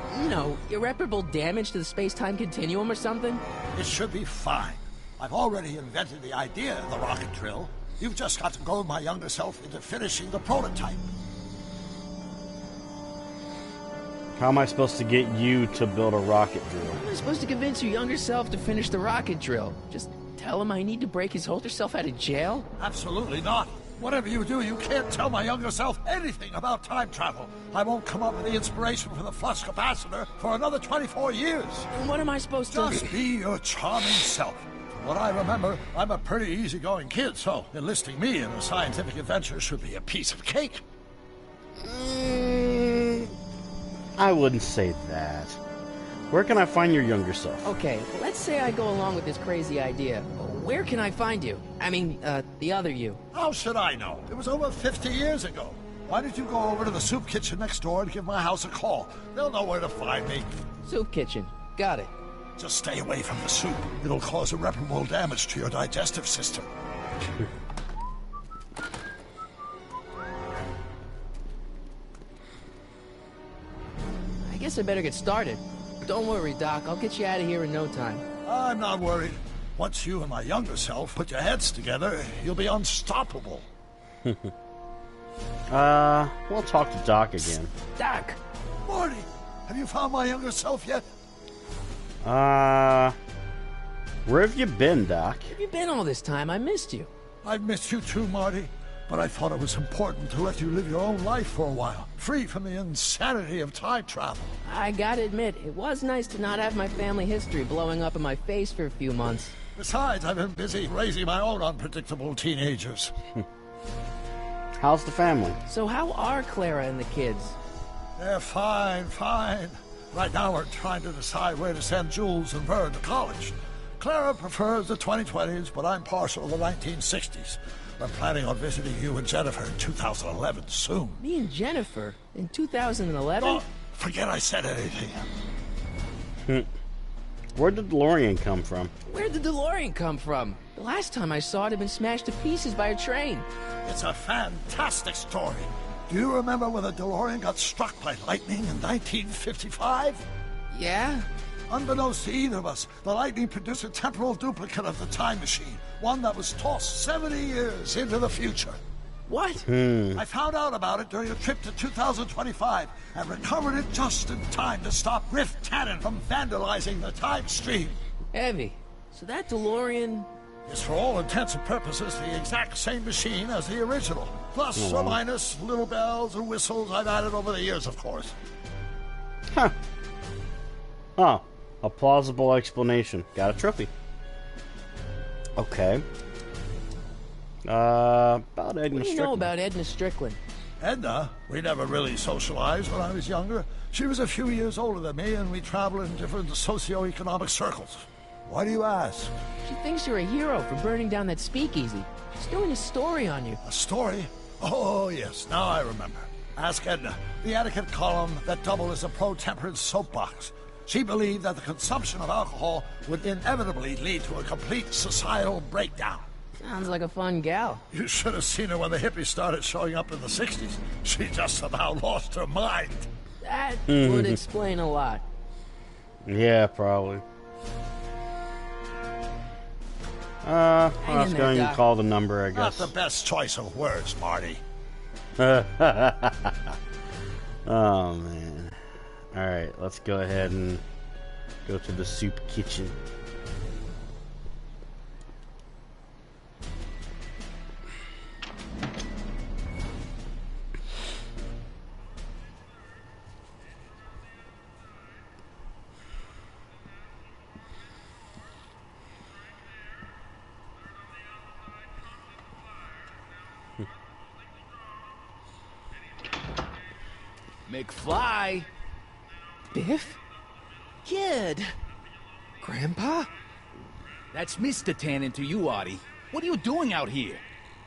irreparable damage to the space-time continuum or something? It should be fine. I've already invented the idea of the rocket drill. You've just got to goad my younger self into finishing the prototype. How am I supposed to get you to build a rocket drill? How am I supposed to convince your younger self to finish the rocket drill? Just tell him I need to break his older self out of jail? Absolutely not. Whatever you do, you can't tell my younger self anything about time travel. I won't come up with the inspiration for the flux capacitor for another 24 years. And what am I supposed to... Just be your charming self. From what I remember, I'm a pretty easygoing kid, so enlisting me in a scientific adventure should be a piece of cake. I wouldn't say that. Where can I find your younger self? Okay, well, let's say I go along with this crazy idea. Where can I find you? I mean, the other you. How should I know? It was over 50 years ago. Why don't you go over to the soup kitchen next door and give my house a call? They'll know where to find me. Soup kitchen. Got it. Just stay away from the soup. It'll cause irreparable damage to your digestive system. I guess I better get started. Don't worry, Doc. I'll get you out of here in no time. I'm not worried. Once you and my younger self put your heads together, you'll be unstoppable. We'll talk to Doc again. Doc! Marty, have you found my younger self yet? Where have you been, Doc? Where have you been all this time? I missed you. I've missed you too, Marty. But I thought it was important to let you live your own life for a while, free from the insanity of time travel. I gotta admit, it was nice to not have my family history blowing up in my face for a few months. Besides, I've been busy raising my own unpredictable teenagers. How's the family? So how are Clara and the kids? They're fine. Right now we're trying to decide where to send Jules and Vern to college. Clara prefers the 2020s, but I'm partial to the 1960s. I'm planning on visiting you and Jennifer in 2011 soon. Me and Jennifer? In 2011? Oh, forget I said anything. Where'd the DeLorean come from? Where'd the DeLorean come from? The last time I saw it had been smashed to pieces by a train. It's a fantastic story. Do you remember when the DeLorean got struck by lightning in 1955? Yeah? Unbeknownst to either of us, the lightning produced a temporal duplicate of the time machine, one that was tossed 70 years into the future. What? I found out about it during a trip to 2025 and recovered it just in time to stop Riff Tannen from vandalizing the time stream. Heavy. So that DeLorean... is for all intents and purposes the exact same machine as the original. Plus or minus little bells and whistles I've added over the years, of course. Huh. Oh, a plausible explanation. Got a trophy. Okay. About Edna What do you Strickland. know about Edna Strickland? Edna, we never really socialized when I was younger. She was a few years older than me, and we traveled in different socio-economic circles. Why do you ask? She thinks you're a hero for burning down that speakeasy. She's doing a story on you. A story? Oh, yes, now I remember. Ask Edna, the etiquette column that doubled as a pro-temperance soapbox. She believed that the consumption of alcohol would inevitably lead to a complete societal breakdown. Sounds like a fun gal. You should have seen her when the hippies started showing up in the 60s. She just about lost her mind. That would explain a lot. Yeah, probably. Let's go and call the number, I Not guess. the best choice of words, Marty. Oh, man. Alright, let's go ahead and go to the soup kitchen. McFly! Biff? Kid! Grandpa? That's Mr. Tannen to you, Artie. What are you doing out here?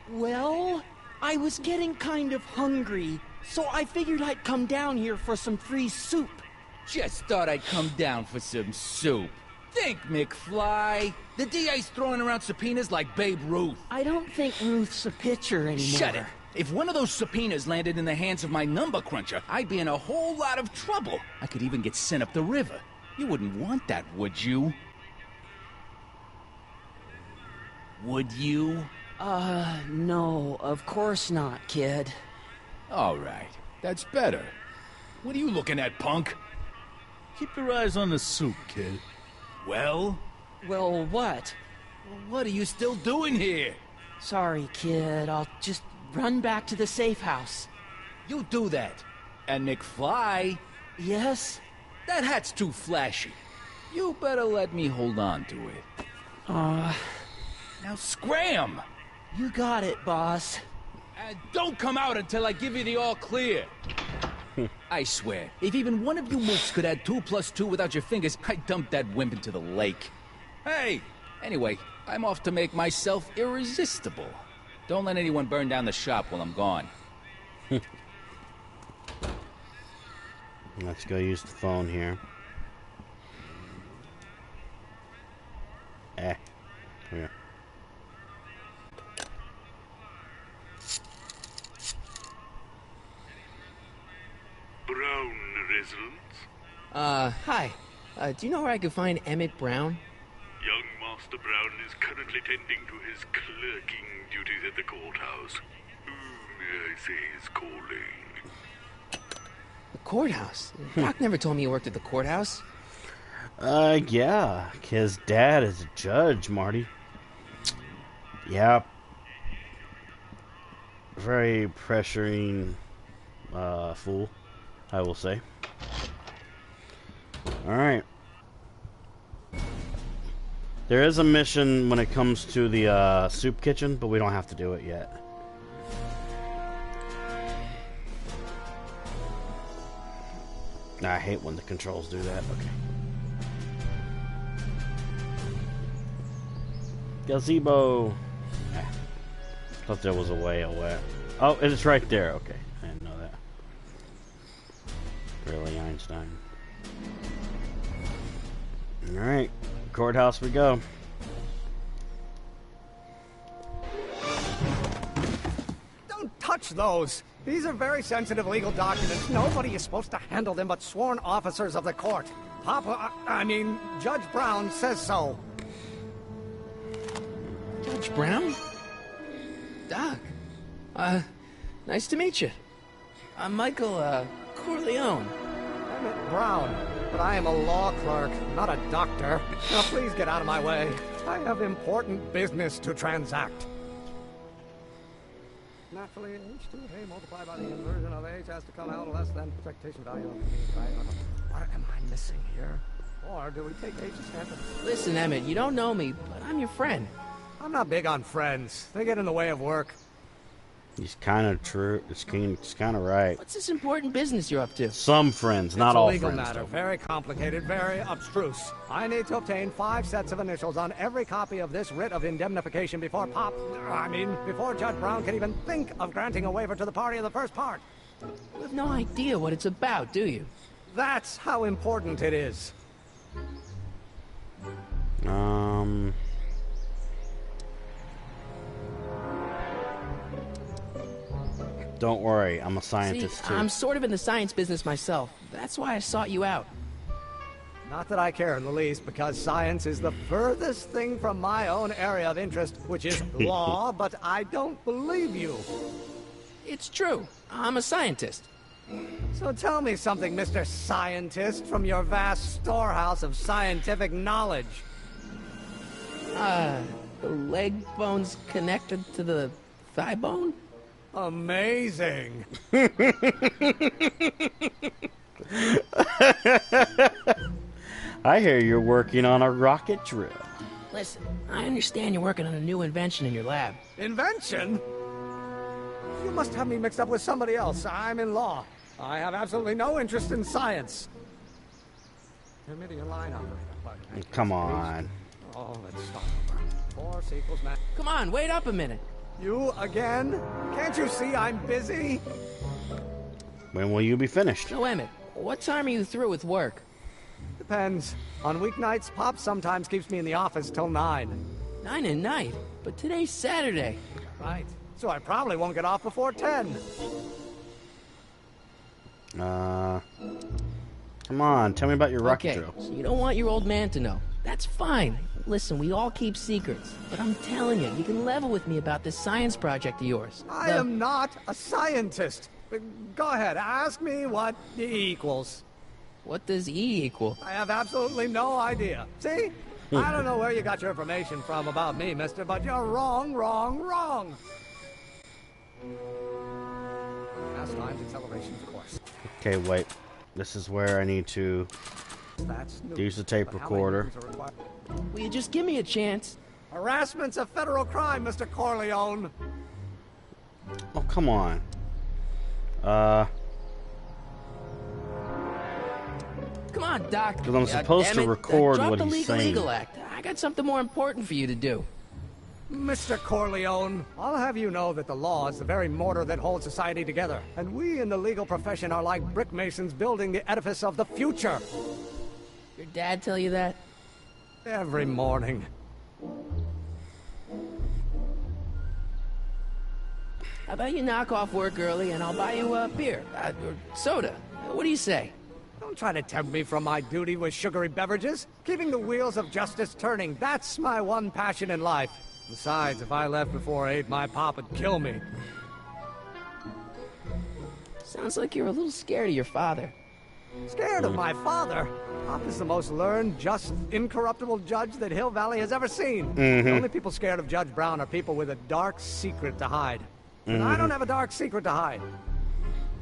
Well, I was getting kind of hungry, so I figured I'd come down here for some free soup. Just thought I'd come down for some soup. Think, McFly. The DA's throwing around subpoenas like Babe Ruth. I don't think Ruth's a pitcher anymore. Shut it! If one of those subpoenas landed in the hands of my number cruncher, I'd be in a whole lot of trouble. I could even get sent up the river. You wouldn't want that, would you? Would you? No, of course not, kid. All right, that's better. What are you looking at, punk? Keep your eyes on the soup, kid. Well, Well, what? what are you still doing here? Sorry, kid. I'll just run back to the safe house. You do that. And McFly, Yes? that hat's too flashy. You better let me hold on to it. Now scram! You got it, boss. And don't come out until I give you the all clear. I swear, if even one of you mooks could add 2 + 2 without your fingers, I'd dump that wimp into the lake. Hey, anyway, I'm off to make myself irresistible. Don't let anyone burn down the shop while I'm gone. Let's go use the phone here. Yeah. Brown residence? Hi. Do you know where I could find Emmett Brown? Young Master Brown is currently tending to his clerking duties at the courthouse. Who may I say is calling? The courthouse? Doc never told me you worked at the courthouse. Yeah. His dad is a judge, Marty. Yeah. Very pressuring, fool, I will say. Alright. There is a mission when it comes to the, soup kitchen, but we don't have to do it yet. I hate when the controls do that. Okay. Gazebo. Thought there was a way away. Oh, it's right there. Okay, I didn't know that. Really, Einstein. All right, courthouse we go. Don't touch those. These are very sensitive legal documents. Nobody is supposed to handle them but sworn officers of the court. Judge Brown says so. Judge Brown? Doc. Nice to meet you. I'm Michael, Corleone. Emmett Brown, but I am a law clerk, not a doctor. Now please get out of my way. I have important business to transact. Naturally, H2A multiplied by the inversion of H has to come out less than projectation value of mean, right? What am I missing here? Or do we take H's standard? Listen, Emmett, you don't know me, but I'm your friend. I'm not big on friends. They get in the way of work. He's kind of true. It's kind of right. What's this important business you're up to? Some friends, not all friends. It's a legal matter. Though. Very complicated, very abstruse. I need to obtain 5 sets of initials on every copy of this writ of indemnification before before Judge Brown can even think of granting a waiver to the party of the first part. You have no idea what it's about, do you? That's how important it is. Don't worry, I'm a scientist too. I'm sort of in the science business myself. That's why I sought you out. Not that I care in the least, because science is the furthest thing from my own area of interest, which is law, but I don't believe you. It's true. I'm a scientist. So tell me something, Mr. Scientist, from your vast storehouse of scientific knowledge. The leg bone's connected to the thigh bone? Amazing. I hear you're working on a rocket drill. Listen, I understand you're working on a new invention in your lab. Invention? You must have me mixed up with somebody else. I'm in law. I have absolutely no interest in science. Committee line operator. Come on. Oh, let's start over. Force equals mass. Come on, wait up a minute. You again? Can't you see I'm busy? When will you be finished? So, Emmett, what time are you through with work? Depends. On weeknights, Pop sometimes keeps me in the office till 9. 9 at night? But today's Saturday. Right. So I probably won't get off before 10. Come on, tell me about your rocket Okay, drill. so you don't want your old man to know. That's fine. Listen, we all keep secrets. But I'm telling you, you can level with me about this science project of yours. I am not a scientist. Go ahead, ask me what E equals. What does E equal? I have absolutely no idea. See? I don't know where you got your information from about me, mister, but you're wrong, wrong, wrong. Mass times acceleration, of course. Okay, wait. This is where I need to use the tape recorder. Will you just give me a chance? Harassment's a federal crime, Mr. Corleone. Oh, come on. Come on, Doc. Because I'm supposed to record drop what the he's saying. Legal Act. I got something more important for you to do. Mr. Corleone, I'll have you know that the law is the very mortar that holds society together. And we in the legal profession are like brick masons building the edifice of the future. Your dad tell you that? Every morning. How about you knock off work early and I'll buy you a beer, or soda. What do you say? Don't try to tempt me from my duty with sugary beverages. Keeping the wheels of justice turning, that's my one passion in life. Besides, if I left before 8, my pop would kill me. Sounds like you're a little scared of your father. Scared of my father? Pop is the most learned, just, incorruptible judge that Hill Valley has ever seen. The only people scared of Judge Brown are people with a dark secret to hide. And I don't have a dark secret to hide.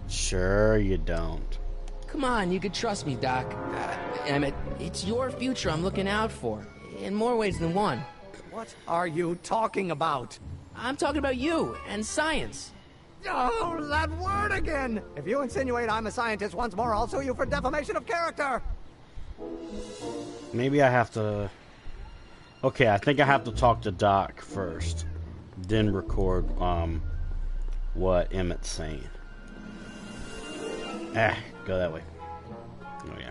Sure you don't. Come on, you can trust me, Doc. Emmett, it's your future I'm looking out for. In more ways than one. What are you talking about? I'm talking about you and science. Oh, that word again! If you insinuate I'm a scientist once more, I'll sue you for defamation of character! Maybe I have to... Okay, I think I have to talk to Doc first. Then record, what Emmett's saying. Go that way. Oh, yeah.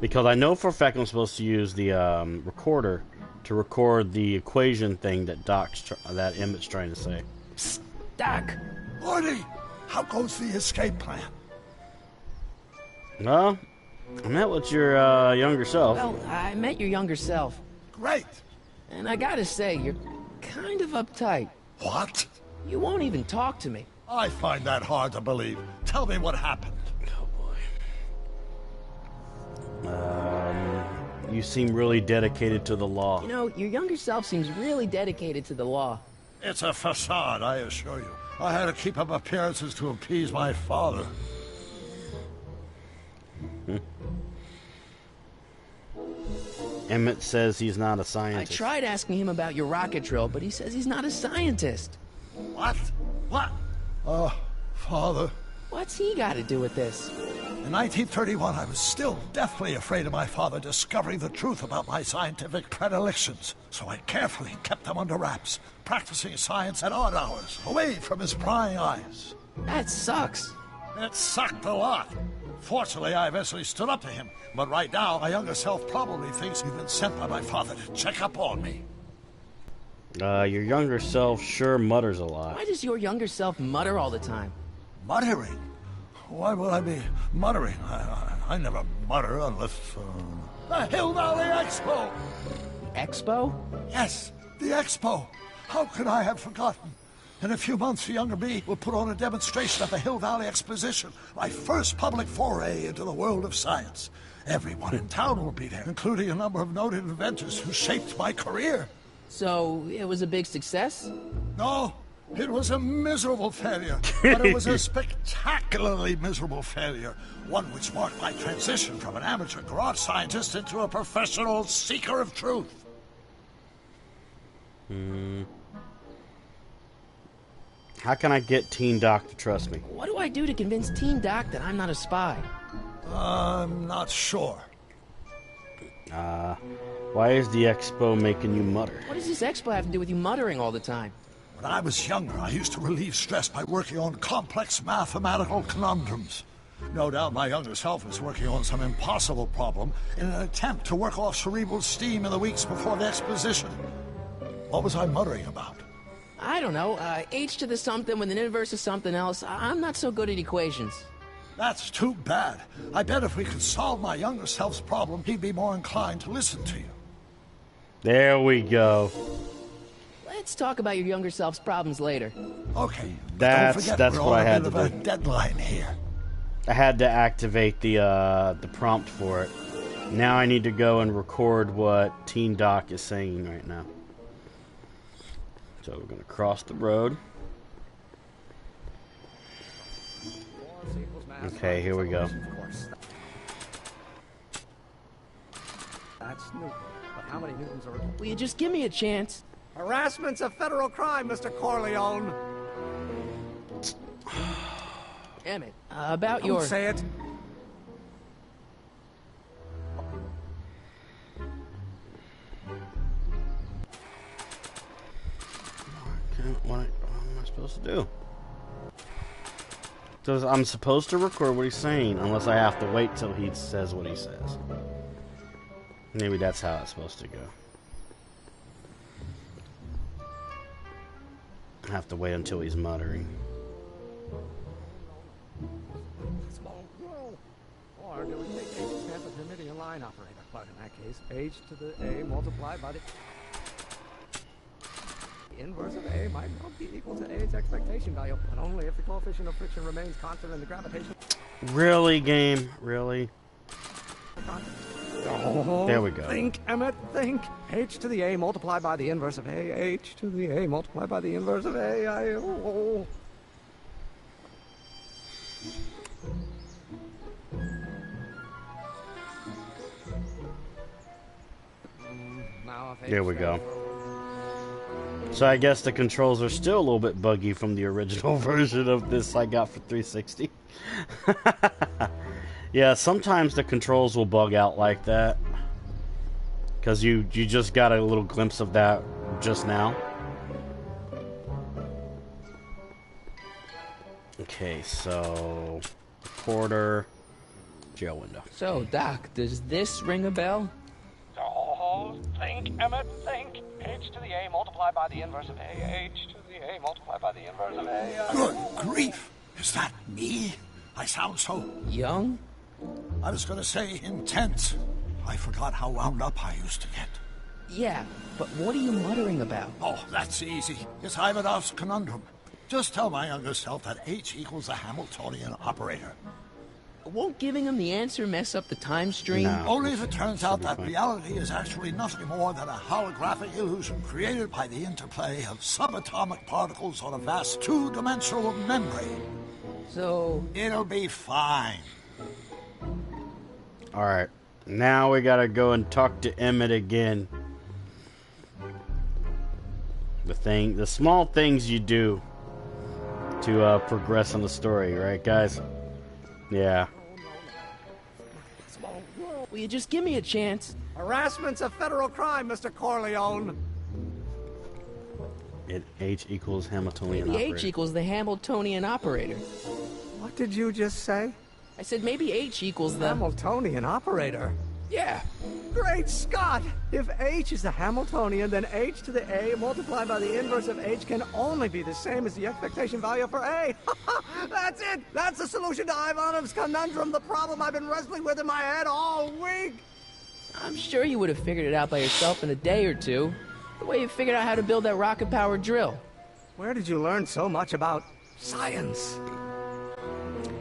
Because I know for a fact I'm supposed to use the, recorder to record the equation thing that that Emmett's trying to say. Psst, Doc. Morty, how goes the escape plan? Well, I met with your younger self. Well, I met your younger self. Great. And I gotta say, you're kind of uptight. What? You won't even talk to me. I find that hard to believe. Tell me what happened. Oh, boy. You seem really dedicated to the law. You know, your younger self seems really dedicated to the law. It's a facade, I assure you. I had to keep up appearances to appease my father. Emmett says he's not a I scientist. tried asking him about your rocket drill, but he says he's not a scientist. What? What? Oh, Father. What's he got to do with this? In 1931, I was still deathly afraid of my father discovering the truth about my scientific predilections, so I carefully kept them under wraps, practicing science at odd hours, away from his prying eyes. That sucks. It sucked a lot. Fortunately, I eventually stood up to him, but right now, my younger self probably thinks you've been sent by my father to check up on me. Your younger self sure mutters a lot. Why does your younger self mutter all the time? Muttering? Why would I be muttering? I never mutter unless... The Hill Valley Expo! Expo? Yes, the Expo. How could I have forgotten? In a few months, the younger me will put on a demonstration at the Hill Valley Exposition, my first public foray into the world of science. Everyone in town will be there, including a number of noted inventors who shaped my career. So, it was a big success? No, it was a miserable failure, but it was a spectacularly miserable failure. One which marked my transition from an amateur garage scientist into a professional seeker of truth. How can I get Teen Doc to trust me? What do I do to convince Teen Doc that I'm not a spy? I'm not sure. Why is the expo making you mutter? What does this expo have to do with you muttering all the time? When I was younger, I used to relieve stress by working on complex mathematical conundrums. No doubt my younger self is working on some impossible problem in an attempt to work off cerebral steam in the weeks before the exposition. What was I muttering about? I don't know. H to the something with an inverse of something else. I'm not so good at equations. That's too bad. I bet if we could solve my younger self's problem, he'd be more inclined to listen to you. There we go. Let's talk about your younger self's problems later. Okay. That's don't forget, what I had to we're on a do. bit of a deadline here. I had to activate the prompt for it. Now I need to go and record what Teen Doc is saying right now. So we're gonna cross the road. Okay, here we go. That's Newton. But how many Newtons are... Will you just give me a chance? Harassment's a federal crime, Mr. Corleone. Emmett, about Don't your... say it. What am I supposed to do? So I'm supposed to record what he's saying, unless I have to wait till he says what he says. Maybe that's how it's supposed to go. I have to wait until he's muttering. Small roll. Or do we take H's chance of permitting a line operator? But in that case, H to the A multiplied by the inverse of A might not be equal to A's expectation value, but only if the coefficient of friction remains constant in the gravitational... Really, game? Really? Oh, there we go. Think, Emmett, think. H to the A multiplied by the inverse of A. H to the A multiplied by the inverse of A. There we go. So I guess the controls are still a little bit buggy from the original version of this I got for 360. Yeah, sometimes the controls will bug out like that. Because you just got a little glimpse of that just now. Okay, so... Recorder... Jail window. So, Doc, does this ring a bell? Oh, think, Emmett, think. H to the A multiplied by the inverse of A. H to the A multiplied by the inverse of A. Good grief! Is that me? I sound so... young? I was going to say intense. I forgot how wound up I used to get. Yeah, but what are you muttering about? Oh, that's easy. It's Ivanov's conundrum. Just tell my younger self that H equals a Hamiltonian operator. Won't giving him the answer mess up the time stream? No, only if it turns out that reality is actually nothing more than a holographic illusion created by the interplay of subatomic particles on a vast two-dimensional membrane. So... it'll be fine. Alright. Now we gotta go and talk to Emmett again. The small things you do to progress in the story, right, guys? Yeah. Will you just give me a chance? Harassment's a federal crime, Mr. Corleone. H equals Hamiltonian Maybe operator. H equals the Hamiltonian operator. What did you just say? I said maybe H equals the... Hamiltonian operator? Yeah. Great Scott! If H is the Hamiltonian, then H to the A multiplied by the inverse of H can only be the same as the expectation value for A. That's it! That's the solution to Ivanov's conundrum, the problem I've been wrestling with in my head all week! I'm sure you would have figured it out by yourself in a day or two. The way you figured out how to build that rocket-powered drill. Where did you learn so much about science?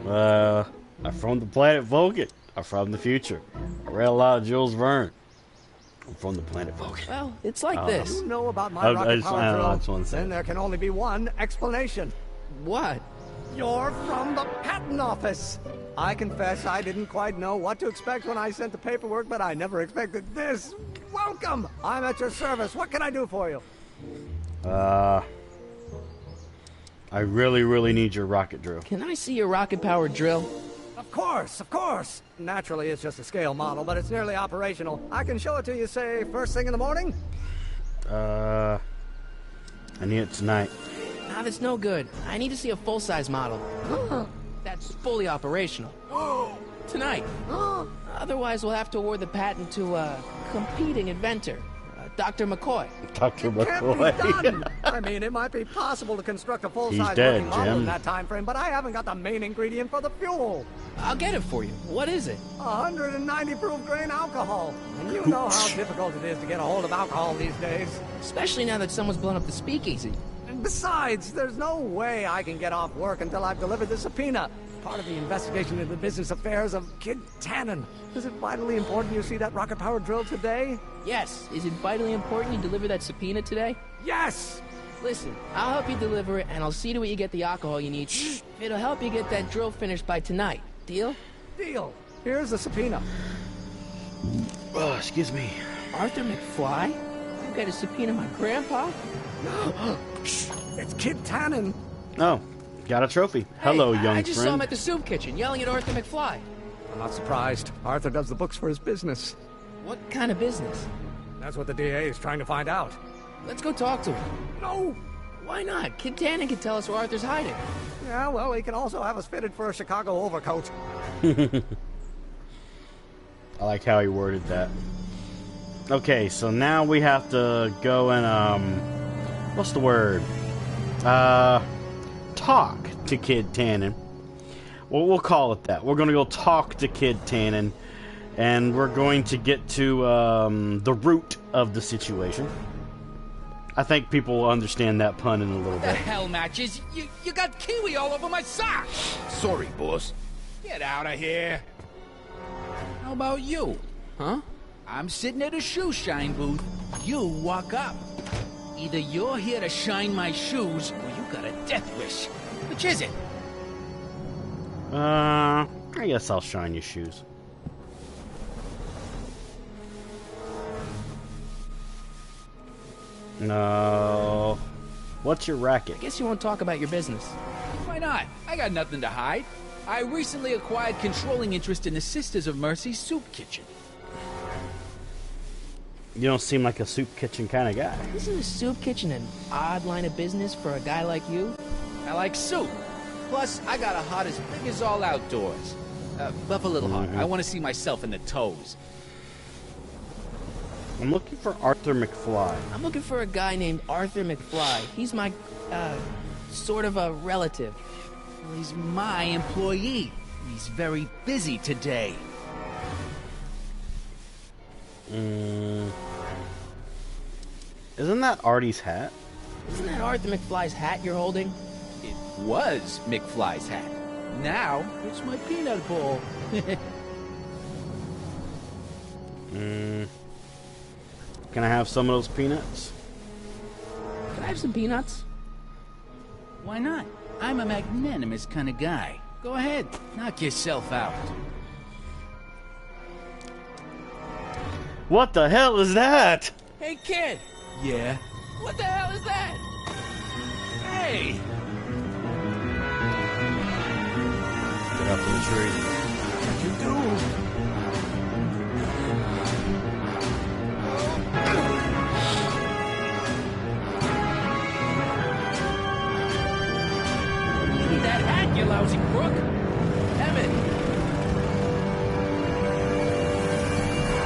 I'm from the planet Vulcan. I'm from the future. I read a lot of Jules Verne. I'm from the planet Vulcan. Well, it's like this. You know about my rocket-powered drill, then there can only be one explanation. What? You're from the patent office. I confess I didn't quite know what to expect when I sent the paperwork, but I never expected this. Welcome! I'm at your service. What can I do for you? I really, really need your rocket drill. Can I see your rocket-powered drill? Of course, of course. Naturally, it's just a scale model, but it's nearly operational. I can show it to you, say, first thing in the morning? I need it tonight. Nah, that's no good. I need to see a full-size model. That's fully operational. Tonight. Otherwise, we'll have to award the patent to a competing inventor, Dr. McCoy. Dr. McCoy. Can't be done. I mean, it might be possible to construct a full-size working model in that time frame, but I haven't got the main ingredient for the fuel. I'll get it for you. What is it? 190 proof grain alcohol. And you know how difficult it is to get a hold of alcohol these days. Especially now that someone's blown up the speakeasy. And besides, there's no way I can get off work until I've delivered the subpoena. Part of the investigation into the business affairs of Kid Tannen. Is it vitally important you see that rocket-powered drill today? Yes. Is it vitally important you deliver that subpoena today? Yes! Listen, I'll help you deliver it, and I'll see to it you get the alcohol you need. It'll help you get that drill finished by tonight. Deal? Deal. Here's the subpoena. Oh, excuse me. Arthur McFly? You got a subpoena my grandpa? It's Kid Tannen. Oh, got a trophy. Hello, young friend. I just saw him at the soup kitchen, yelling at Arthur McFly. I'm not surprised. Arthur does the books for his business. What kind of business? That's what the DA is trying to find out. Let's go talk to him. No! Why not? Kid Tannen can tell us where Arthur's hiding. Yeah, well, he can also have us fitted for a Chicago overcoat. I like how he worded that. Okay, so now we have to go and, what's the word? Talk to Kid Tannen. Well, we'll call it that. We're going to go talk to Kid Tannen, and we're going to get to the root of the situation. I think people will understand that pun in a little What the bit. hell, Matches? You got kiwi all over my socks! Sorry, boss. Get out of here. How about you? Huh? I'm sitting at a shoe shine booth. You walk up. Either you're here to shine my shoes, or you got a death wish. Which is it? I guess I'll shine your shoes. No. What's your racket? I guess you won't talk about your business. Why not? I got nothing to hide. I recently acquired controlling interest in the Sisters of Mercy soup kitchen. You don't seem like a soup kitchen kind of guy. Isn't a soup kitchen an odd line of business for a guy like you? I like soup. Plus, I got a heart as big as all outdoors. Buff a little heart. I want to see myself in the toes. I'm looking for Arthur McFly. I'm looking for a guy named Arthur McFly. He's my, sort of a relative. Well, he's my employee. He's very busy today. Isn't that Artie's hat? Isn't that Arthur McFly's hat you're holding? It was McFly's hat. Now, it's my peanut bowl. Can I have some of those peanuts? Can I have some peanuts? Why not? I'm a magnanimous kind of guy. Go ahead, knock yourself out. What the hell is that? Hey, kid! Yeah? What the hell is that? Hey! Get up in the tree. What'd you do? Give me that hat, you lousy crook! Emmett!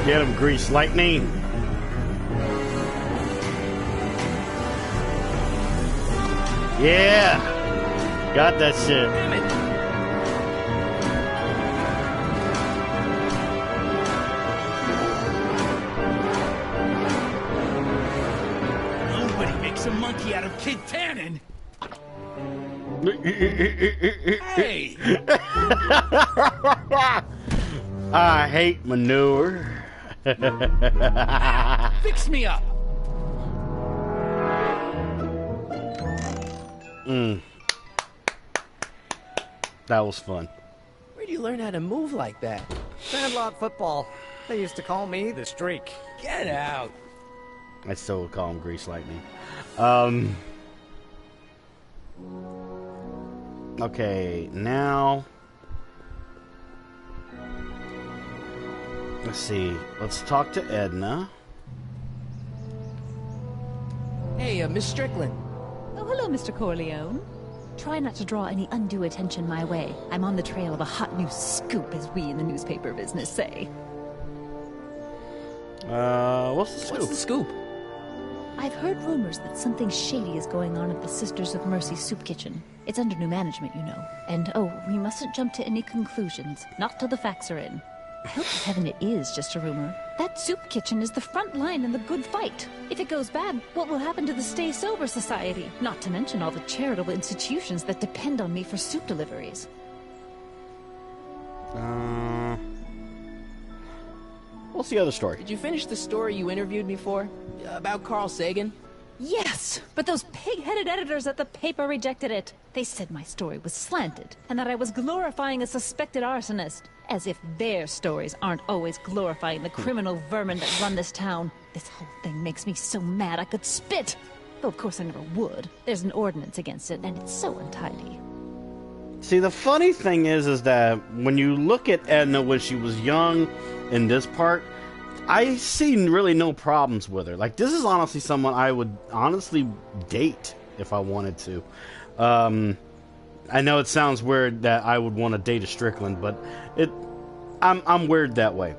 Get him, Grease Lightning. Yeah! Got that shit. Nobody makes a monkey out of Kid Tannen! Hey! I hate manure. Fix me up! That was fun. Where do you learn how to move like that? Sandlot football. They used to call me the Streak. Get out! I still would call him Grease Lightning. Okay, now... Let's see. Let's talk to Edna. Hey, Miss Strickland. Oh, hello, Mr. Corleone. Try not to draw any undue attention my way. I'm on the trail of a hot new scoop, as we in the newspaper business say. What's the scoop? What's the scoop? I've heard rumors that something shady is going on at the Sisters of Mercy soup kitchen. It's under new management, you know. And, oh, we mustn't jump to any conclusions. Not till the facts are in. I hope to heaven it is just a rumor. That soup kitchen is the front line in the good fight. If it goes bad, what will happen to the Stay Sober Society? Not to mention all the charitable institutions that depend on me for soup deliveries. What's the other story? Did you finish the story you interviewed me for? About Carl Sagan? Yes, but those pig-headed editors at the paper rejected it. They said my story was slanted, and that I was glorifying a suspected arsonist. As if their stories aren't always glorifying the criminal vermin that run this town. This whole thing makes me so mad I could spit. Though of course I never would. There's an ordinance against it, and it's so untidy. See, the funny thing is that when you look at Edna when she was young in this part, I see really no problems with her. Like, this is honestly someone I would honestly date if I wanted to. I know it sounds weird that I would want to date a Strickland, but I'm weird that way.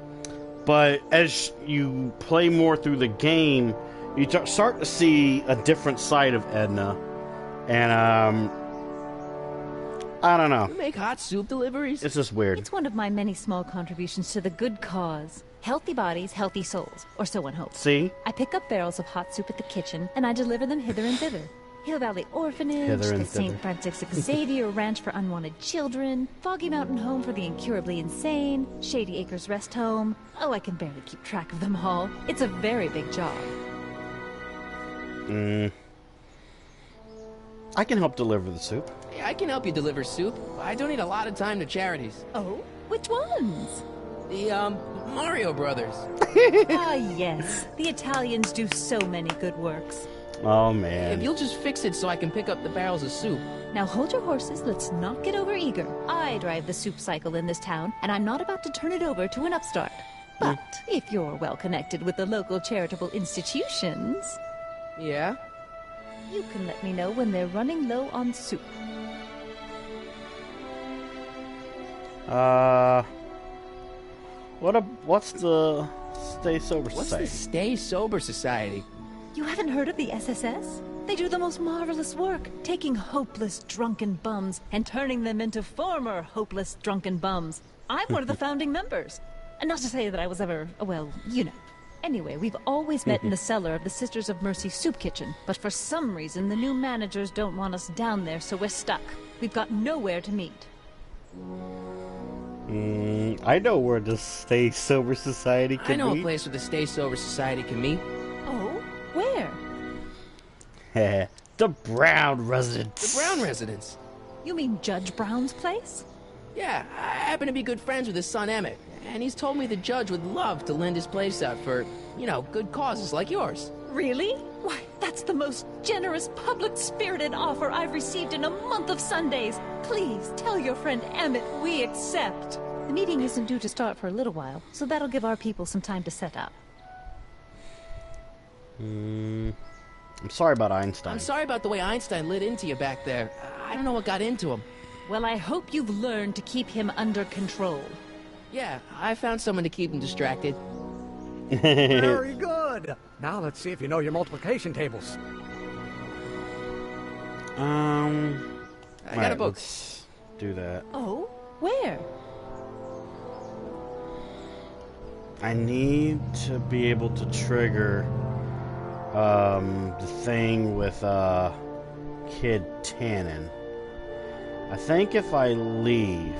But as you play more through the game, you start to see a different side of Edna, and I don't know. You make hot soup deliveries? It's just weird. It's one of my many small contributions to the good cause. Healthy bodies, healthy souls, or so one hopes. See? I pick up barrels of hot soup at the kitchen, and I deliver them hither and thither. Hill Valley Orphanage, the St. Francis Xavier Ranch for Unwanted Children, Foggy Mountain Home for the Incurably Insane, Shady Acres Rest Home. Oh, I can barely keep track of them all. It's a very big job. I can help deliver the soup. Hey, I can help you deliver soup. I donate a lot of time to charities. Oh? Which ones? The, Mario Brothers. Ah, yes. The Italians do so many good works. Oh, man. If you'll just fix it so I can pick up the barrels of soup. Now hold your horses, let's not get over-eager. I drive the soup cycle in this town, and I'm not about to turn it over to an upstart. But if you're well-connected with the local charitable institutions... Yeah? You can let me know when they're running low on soup. What's the Stay Sober Society? What's the Stay Sober Society? You haven't heard of the SSS? They do the most marvelous work, taking hopeless drunken bums and turning them into former hopeless drunken bums. I'm one of the founding members. And not to say that I was ever, well, you know. Anyway, we've always met in the cellar of the Sisters of Mercy soup kitchen, but for some reason the new managers don't want us down there, so we're stuck. We've got nowhere to meet. I know where the Stay Sober Society can meet. I know a place where the Stay Sober Society can meet. Oh? Where? The Brown Residence. The Brown Residence. You mean Judge Brown's place? Yeah, I happen to be good friends with his son Emmett, And he's told me the judge would love to lend his place out for, you know, good causes like yours. Really? Why, that's the most generous, public-spirited offer I've received in a month of Sundays. Please, tell your friend Emmett we accept. The meeting isn't due to start for a little while, so that'll give our people some time to set up. I'm sorry about Einstein. I'm sorry about the way Einstein lit into you back there. I don't know what got into him. Well, I hope you've learned to keep him under control. Yeah, I found someone to keep him distracted. Very good. Now let's see if you know your multiplication tables. I got a book. Let's do that. Oh? Where? I need to be able to trigger the thing with Kid Tannen. I think if I leave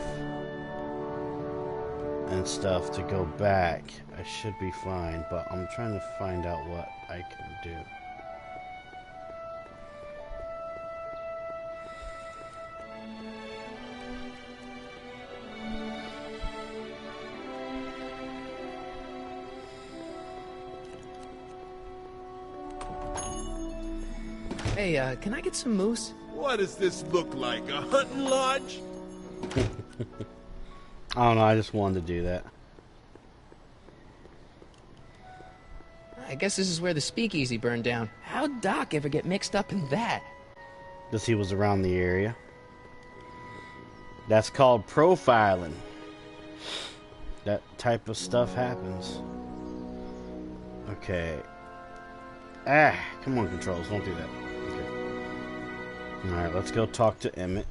and stuff to go back, I should be fine, but I'm trying to find out what I can do. Hey, can I get some moose? What does this look like, a hunting lodge? I don't know, I just wanted to do that. I guess this is where the speakeasy burned down. How'd Doc ever get mixed up in that? Because he was around the area. That's called profiling. That type of stuff happens. Okay. Come on, controls, don't do that. Okay. Alright, let's go talk to Emmett.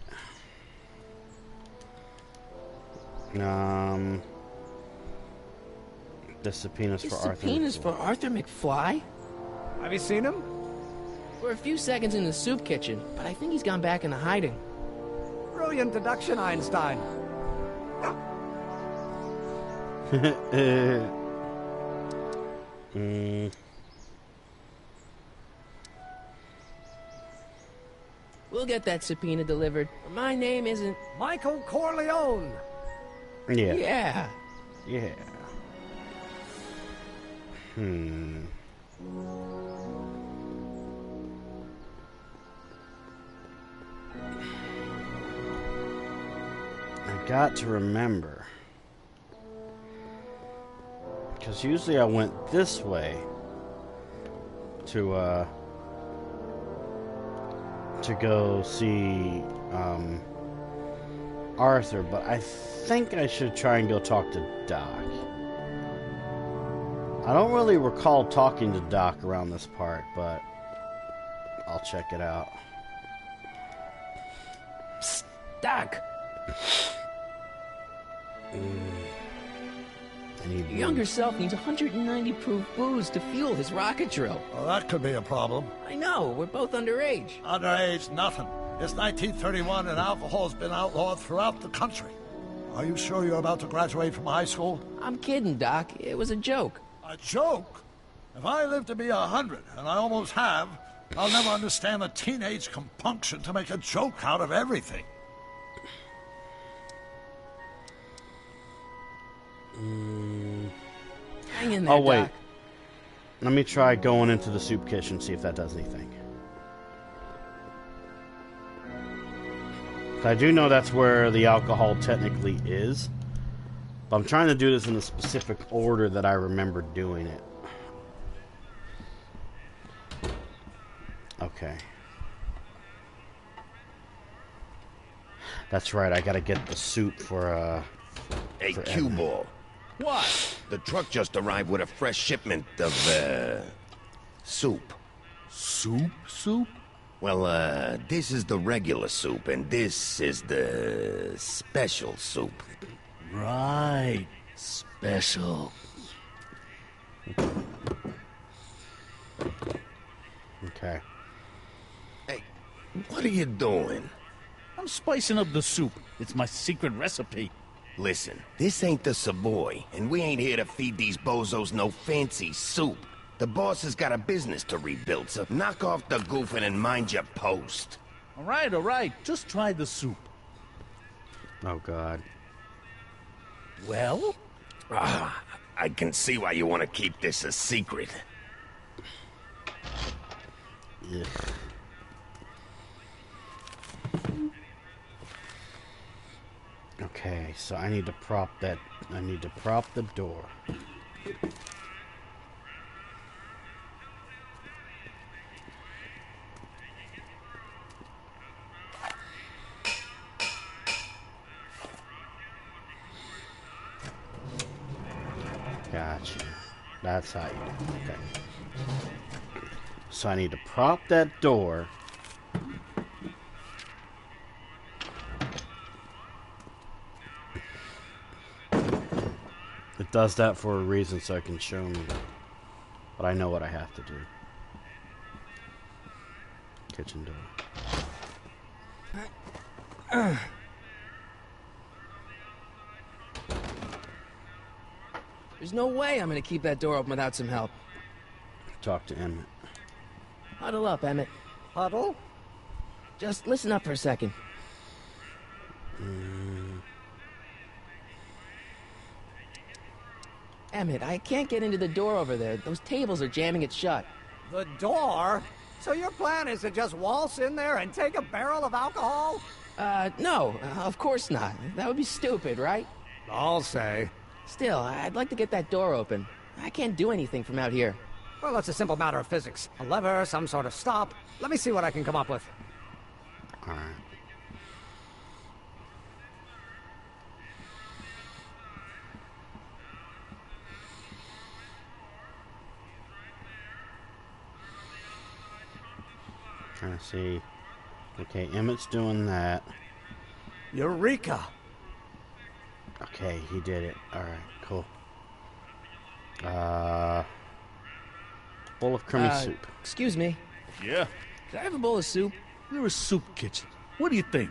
The subpoena's for Arthur. Subpoena's for Arthur McFly? Have you seen him? For a few seconds in the soup kitchen, but I think he's gone back into hiding. Brilliant deduction, Einstein. We'll get that subpoena delivered. My name isn't... Michael Corleone! Yeah. Yeah. Yeah. I got to remember. Because usually I went this way to go see Arthur, but I think I should try and go talk to Doc. I don't really recall talking to Doc around this part, but I'll check it out. Psst, Doc! Your younger self needs 190 proof booze to fuel his rocket drill. Well, that could be a problem. I know, we're both underage. Underage, nothing. It's 1931 and alcohol's been outlawed throughout the country. Are you sure you're about to graduate from high school? I'm kidding, Doc. It was a joke. A joke? If I live to be 100, and I almost have, I'll never understand the teenage compunction to make a joke out of everything. Hang in there, Oh, wait. Doc. Let me try going into the soup kitchen, see if that does anything. I do know that's where the alcohol technically is. But I'm trying to do this in a specific order that I remember doing it. Okay. That's right, I gotta get the soup for, Hey, for cue Evan. ball. What? The truck just arrived with a fresh shipment of, soup. Soup? Soup? Well, this is the regular soup, and this is the special soup. Right. Special. Okay. Hey, what are you doing? I'm spicing up the soup. It's my secret recipe. Listen, this ain't the Savoy, and we ain't here to feed these bozos no fancy soup. The boss has got a business to rebuild, so knock off the goofing and mind your post. All right. Just try the soup. Oh, God. Well, I can see why you want to keep this a secret. Yeah. Okay, so I need to prop that. I need to prop the door. Gotcha. That's how you do it. Okay. So I need to prop that door. It does that for a reason, so it can show me. But I know what I have to do. Kitchen door. There's no way I'm gonna keep that door open without some help. Talk to Emmett. Huddle up, Emmett. Huddle? Just listen up for a second. Emmett, I can't get into the door over there. Those tables are jamming it shut. The door? So your plan is to just waltz in there and take a barrel of alcohol? No, of course not. That would be stupid, right? I'll say. Still, I'd like to get that door open. I can't do anything from out here. Well, it's a simple matter of physics. A lever, some sort of stop. Let me see what I can come up with. Alright. Trying to see. Okay, Emmett's doing that. Eureka! Okay, he did it. Alright, cool. Bowl of creamy soup. Excuse me. Yeah? Could I have a bowl of soup? We're a soup kitchen. What do you think?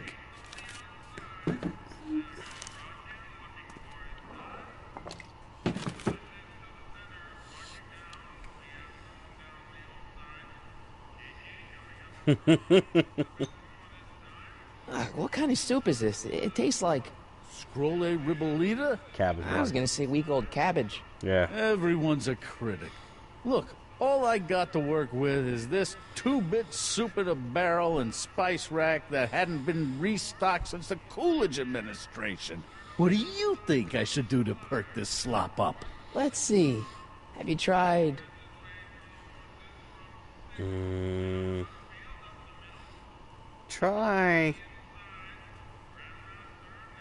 What kind of soup is this? It tastes like... Scrolle ribolita? Cabbage. I was gonna say week-old cabbage. Yeah. Everyone's a critic. Look, all I got to work with is this 2-bit soup in a barrel and spice rack that hadn't been restocked since the Coolidge administration. What do you think I should do to perk this slop up? Let's see. Have you tried... Try...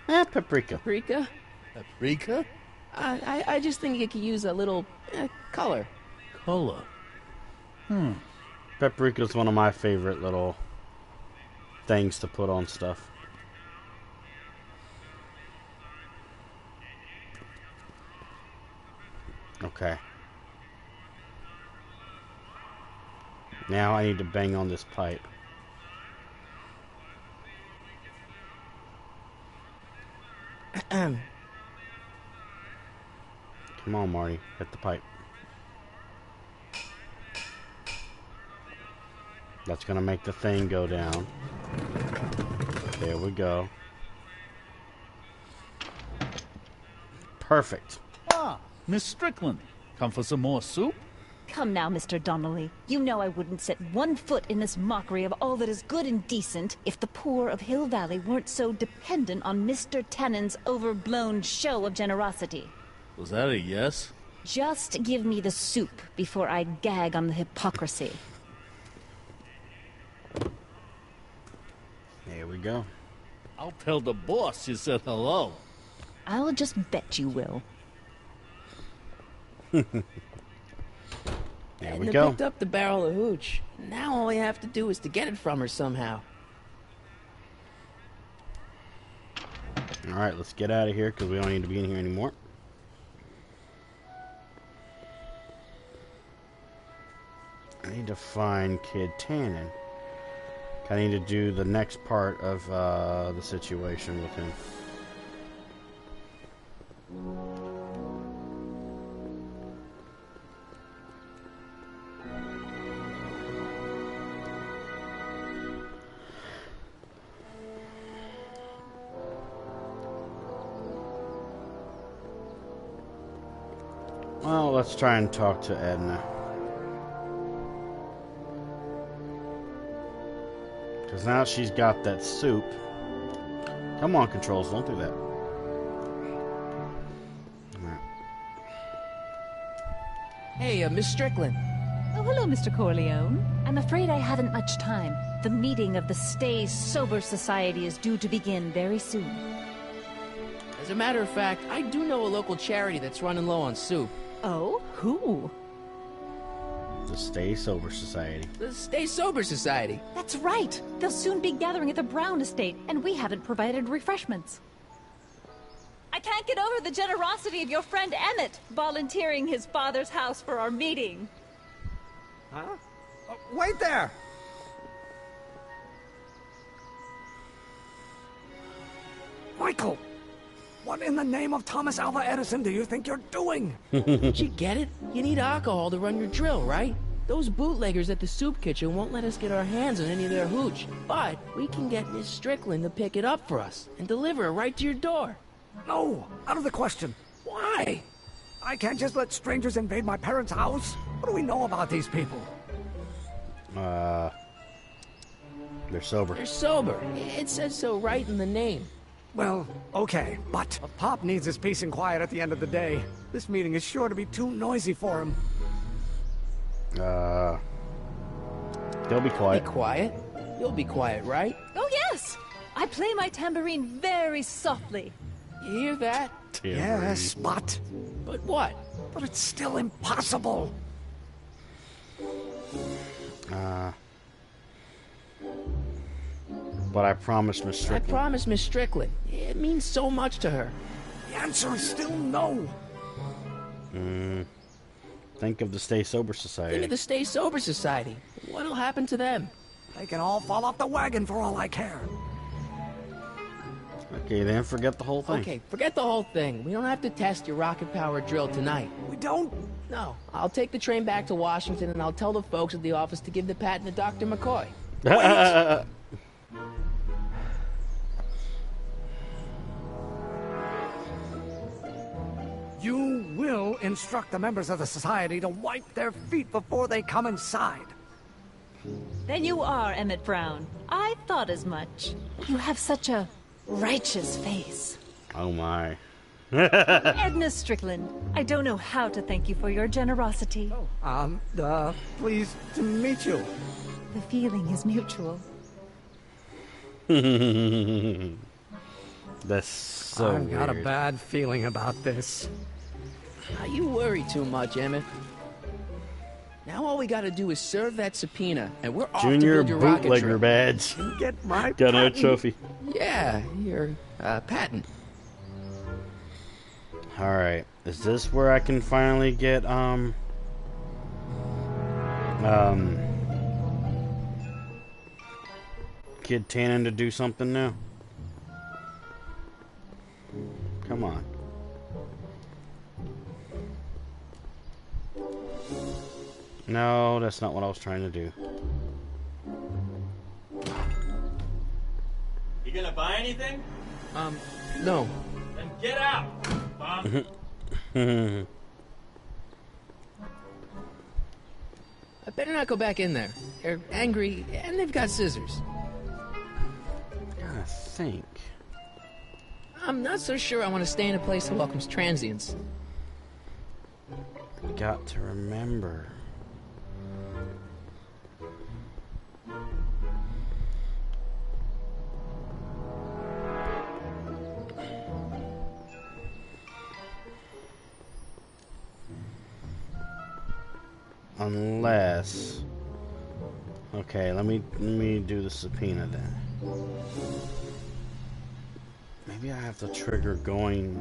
paprika. Paprika? Paprika? I just think it could use a little color. Color? Paprika's one of my favorite little things to put on stuff. Okay. Now I need to bang on this pipe. Come on, Marty. Hit the pipe. That's gonna make the thing go down. There we go. Perfect. Ah, Miss Strickland. Come for some more soup? Come now, Mr. Donnelly. You know I wouldn't set one foot in this mockery of all that is good and decent if the poor of Hill Valley weren't so dependent on Mr. Tannen's overblown show of generosity. Was that a yes? Just give me the soup before I gag on the hypocrisy. There we go. I'll tell the boss you said hello. I'll just bet you will. There And we they go. picked up the barrel of hooch. Now all we have to do is to get it from her somehow. Alright, let's get out of here because we don't need to be in here anymore. I need to find Kid Tannen. I need to do the next part of the situation with him. Well, let's try and talk to Edna. Because now she's got that soup. Come on, Controls, don't do that. Right. Hey, Miss Strickland. Oh, hello, Mr. Corleone. I'm afraid I haven't much time. The meeting of the Stay Sober Society is due to begin very soon. As a matter of fact, I do know a local charity that's running low on soup. Oh? Who? The Stay Sober Society. The Stay Sober Society. That's right. They'll soon be gathering at the Brown estate, and we haven't provided refreshments. I can't get over the generosity of your friend Emmett, volunteering his father's house for our meeting. Huh? Oh, wait there! Michael! What in the name of Thomas Alva Edison do you think you're doing? Did you get it? You need alcohol to run your drill, right? Those bootleggers at the soup kitchen won't let us get our hands on any of their hooch. But we can get Miss Strickland to pick it up for us and deliver it right to your door. No, out of the question. Why? I can't just let strangers invade my parents' house. What do we know about these people? They're sober. They're sober. It says so right in the name. Well, okay, but Pop needs his peace and quiet at the end of the day. This meeting is sure to be too noisy for him. They'll be quiet. Be quiet? You'll be quiet, right? Oh, yes! I play my tambourine very softly. You hear that? Yes, but... But what? But it's still impossible. But I promised Miss Strickland. I promised Miss Strickland. It means so much to her. The answer is still no. Think of the Stay Sober Society. Think of the Stay Sober Society. What'll happen to them? They can all fall off the wagon for all I care. Okay, then forget the whole thing. Okay, forget the whole thing. We don't have to test your rocket-powered drill tonight. We don't? No. I'll take the train back to Washington and I'll tell the folks at the office to give the patent to Dr. McCoy. Wait! You will instruct the members of the society to wipe their feet before they come inside. Then you are Emmett Brown. I thought as much. You have such a righteous face. Oh my. Edna Strickland, I don't know how to thank you for your generosity. Pleased to meet you. The feeling is mutual. That's so I've got a weird. bad feeling about this. You worry too much, Emmett. Now all we gotta do is serve that subpoena, and we're off Junior to build your rocket bootlegger drill. badge. Get my Got a patent. trophy. Yeah, your patent. Alright. Is this where I can finally get, Kid Tannen to do something now? Come on. No, that's not what I was trying to do. You gonna buy anything? No. Then get out, Bob. I better not go back in there. They're angry, and they've got scissors. I think. I'm not so sure I want to stay in a place that welcomes transients. We got to remember. Unless... Okay, let me do the subpoena then. Maybe I have to trigger going...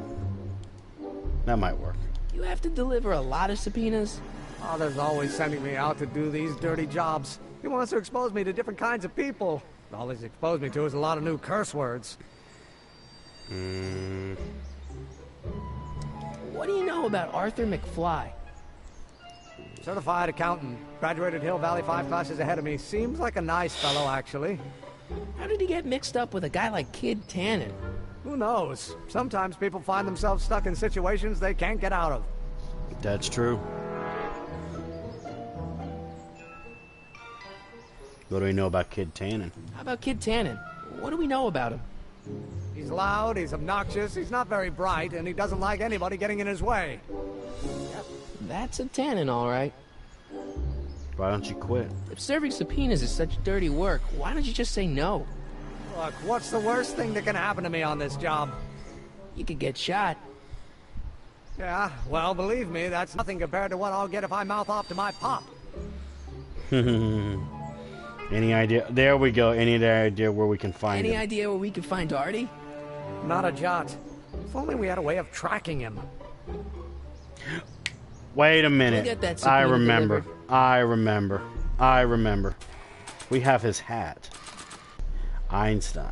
That might work. You have to deliver a lot of subpoenas? Father's always sending me out to do these dirty jobs. He wants to expose me to different kinds of people. All he's exposed me to is a lot of new curse words. What do you know about Arthur McFly? Certified accountant. Graduated Hill Valley 5 classes ahead of me. Seems like a nice fellow, actually. How did he get mixed up with a guy like Kid Tannen? Who knows? Sometimes people find themselves stuck in situations they can't get out of. That's true. What do we know about Kid Tannen? How about Kid Tannen? What do we know about him? He's loud, he's obnoxious, he's not very bright, and he doesn't like anybody getting in his way. That's a Tannen, all right. Why don't you quit? If serving subpoenas is such dirty work, why don't you just say no? Look, what's the worst thing that can happen to me on this job? You could get shot. Yeah, well, believe me, that's nothing compared to what I'll get if I mouth off to my pop. Any idea? There we go. Any idea where we can find him? Any idea where we can find Artie? Not a jot. If only we had a way of tracking him. Wait a minute. We'll get that I subpoena remember. delivered. I remember. We have his hat. Einstein.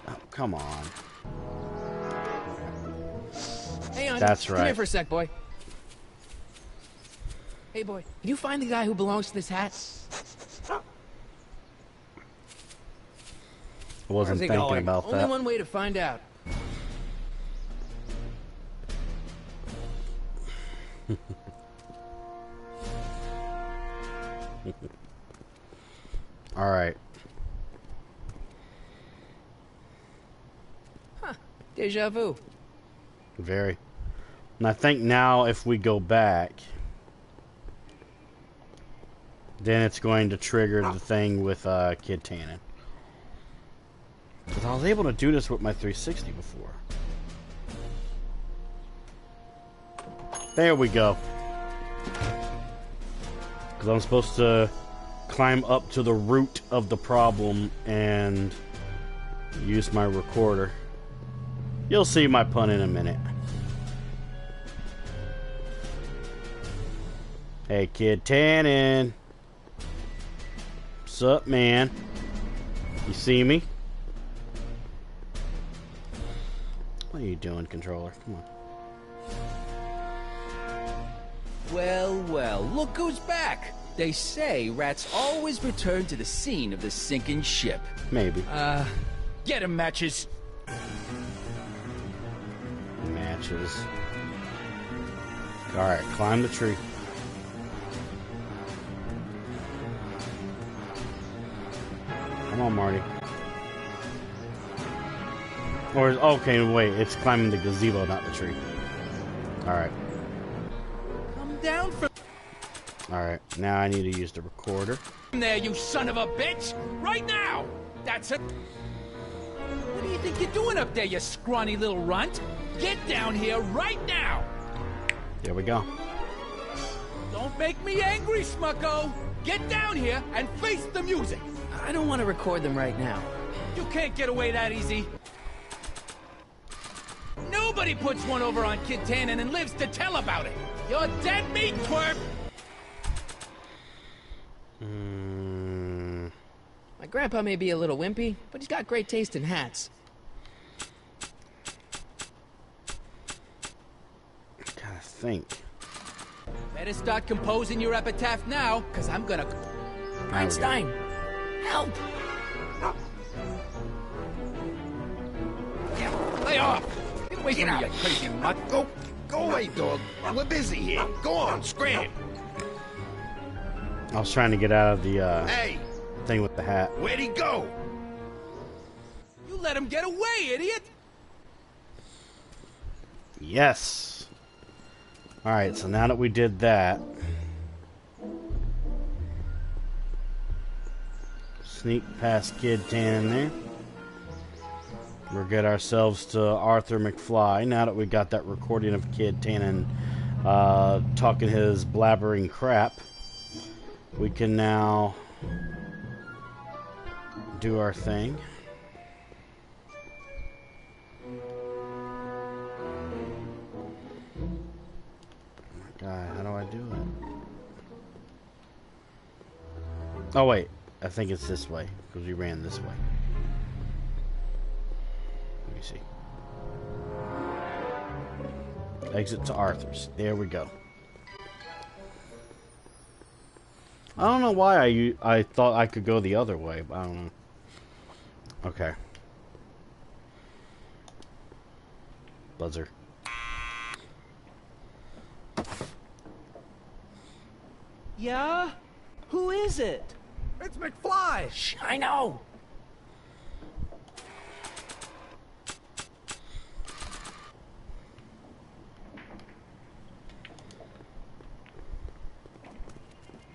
Oh, come on. Hey, on. That's Come right. here for a sec, boy. Hey, boy. Can you find the guy who belongs to this hat? I wasn't thinking about Only that. one way to find out. All right. Huh. Deja-vu. Very. And I think now if we go back, then it's going to trigger the thing with Kid Tannen. Because I was able to do this with my 360 before. There we go. Because I'm supposed to climb up to the root of the problem and use my recorder. You'll see my pun in a minute. Hey, Kid Tannen. What's up, man? You see me? What are you doing, controller? Come on. Well, well, look who's back. They say rats always return to the scene of the sinking ship. Maybe. Get 'em, Matches. Matches. Alright, climb the tree. Come on, Marty. Or, okay, wait, it's climbing the gazebo, not the tree. Alright. Come down from Alright, now I need to use the recorder. there, you son of a bitch! Right now! That's it! What do you think you're doing up there, you scrawny little runt? Get down here right now! There we go. Don't make me angry, Smucko! Get down here and face the music! I don't want to record them right now. You can't get away that easy. Nobody puts one over on Kid Tannen and lives to tell about it. You're dead meat, twerp! My grandpa may be a little wimpy, but he's got great taste in hats. Gotta think. Better start composing your epitaph now, because I'm gonna... Einstein! Help! Lay off! Get away from me, you crazy mutt! Go away, dog. We're busy here. Go on, scram. I was trying to get out of the Hey, thing with the hat. where'd he go? You let him get away, idiot! Yes. Alright, so now that we did that, sneak past Kid Tannen there. We'll get ourselves to Arthur McFly. Now that we got that recording of Kid Tannen talking his blabbering crap, we can now do our thing. God, how do I do it? Oh wait, I think it's this way because we ran this way. Let me see. Exit to Arthur's. There we go. I don't know why I thought I could go the other way, but I don't know. Okay. Buzzer. Yeah? Who is it? It's McFly! Shh, I know!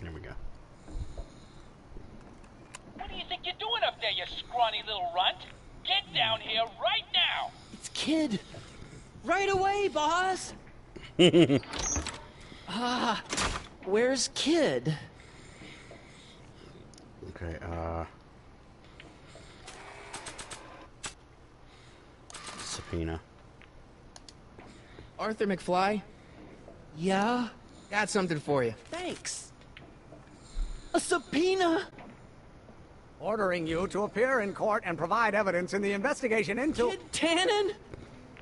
There we go. What do you think you're doing up there, you scrawny little runt? Get down here right now! It's Kid. Right away, boss! Where's Kid? Okay, subpoena. Arthur McFly? Yeah? Got something for you. Thanks. A subpoena? Ordering you to appear in court and provide evidence in the investigation into... Kid Tannen?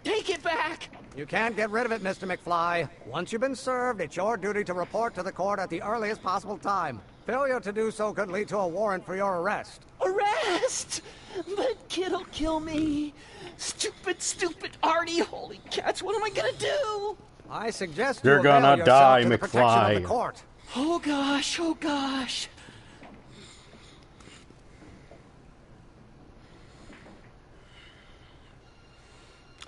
Take it back! You can't get rid of it, Mr. McFly. Once you've been served, it's your duty to report to the court at the earliest possible time. Failure to do so could lead to a warrant for your arrest. Arrest? But Kid'll kill me. Stupid, stupid Artie. Holy cats, what am I gonna do? I suggest You're you gonna avail die, yourself to the protection McFly. of the court. Oh gosh, oh gosh.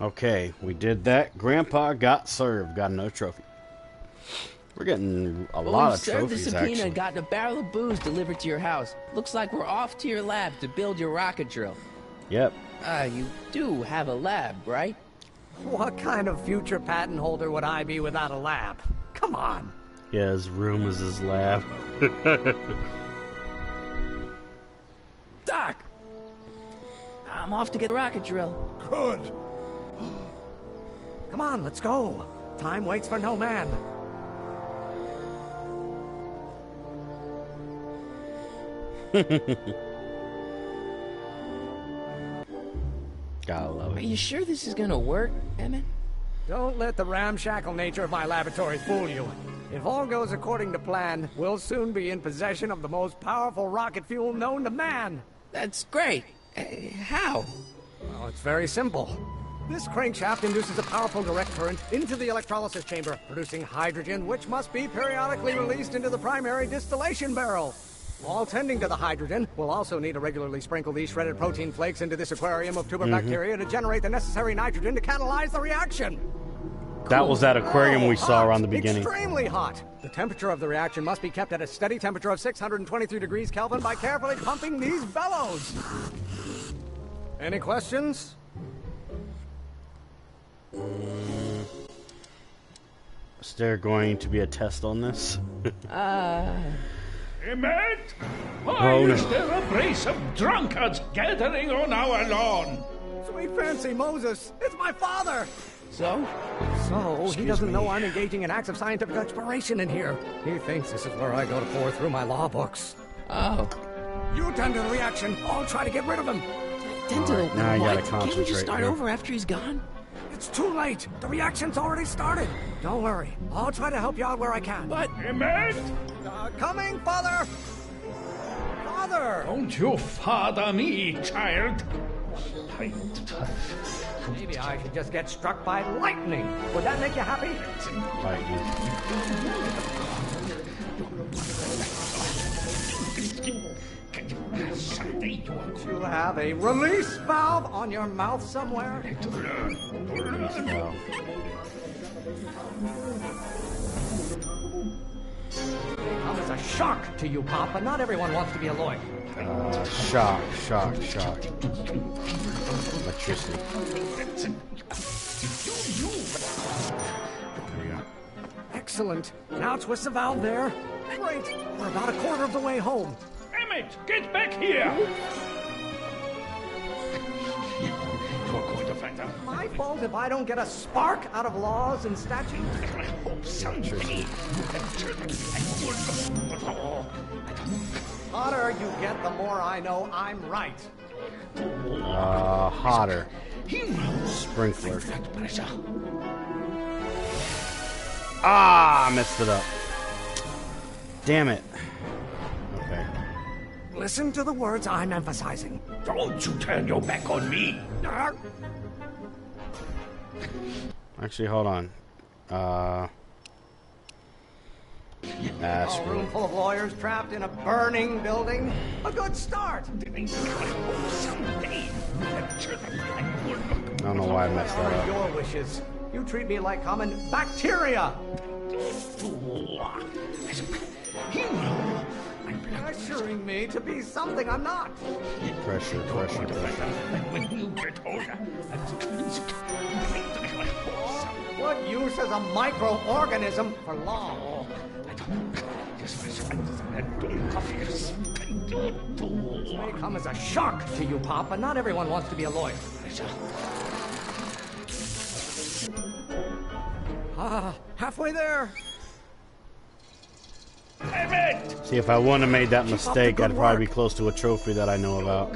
Okay, we did that. Grandpa got served. Got another trophy. We're getting a lot of served trophies, the subpoena actually. and gotten a barrel of booze delivered to your house. Looks like we're off to your lab to build your rocket drill. Yep. You do have a lab, right? What kind of future patent holder would I be without a lab? Come on. Yeah, his room is his lab. Doc! I'm off to get the rocket drill. Good. Come on, let's go. Time waits for no man. Gotta love Are it. you sure this is gonna work, Emmett? Don't let the ramshackle nature of my laboratory fool you. If all goes according to plan, we'll soon be in possession of the most powerful rocket fuel known to man. That's great. How? Well, it's very simple. This crankshaft induces a powerful direct current into the electrolysis chamber, producing hydrogen, which must be periodically released into the primary distillation barrel. While tending to the hydrogen, we'll also need to regularly sprinkle these shredded protein flakes into this aquarium of tuber bacteria to generate the necessary nitrogen to catalyze the reaction. That was that aquarium we saw around the beginning. Extremely hot. The temperature of the reaction must be kept at a steady temperature of 623 degrees Kelvin by carefully pumping these bellows. Any questions? Is there going to be a test on this? Emmett? Why Oh, no. is there a brace of drunkards gathering on our lawn? Sweet fancy Moses, it's my father! So? He doesn't know I'm engaging in acts of scientific exploration in here. He thinks this is where I go to pour through my law books. Oh. You tend to the reaction. I'll try to get rid of him. Tend to the now I gotta what? Can't we concentrate just start here. over after he's gone? It's too late. The reaction's already started. Don't worry. I'll try to help you out where I can. But... Emmett? Coming, Father! Father! Don't you father me, child. Maybe I should just get struck by lightning. Would that make you happy? Don't you have a release valve on your mouth somewhere? Come as a shock to you, Pop, but not everyone wants to be a lawyer. Shock. Electricity. There we go. Excellent. Now twist the valve there. Great. We're about a quarter of the way home. Emmett, get back here! You're going to find out. My fault if I don't get a spark out of laws and statutes. I hope someday. Hotter you get, the more I know I'm right. Hotter. Sprinkler. Ah, messed it up. Damn it. Okay. Listen to the words I'm emphasizing. Don't you turn your back on me. Actually, hold on. Ah, A room full of lawyers trapped in a burning building. A good start. I don't know why I messed that What are up. your wishes? You treat me like common bacteria. Pressuring me to be something I'm not. Pressure. What use is a microorganism for law? This may come as a shock to you, Pop, but not everyone wants to be a lawyer. Halfway there. See, if I wouldn't have made that mistake, I'd probably be close to a trophy that I know about.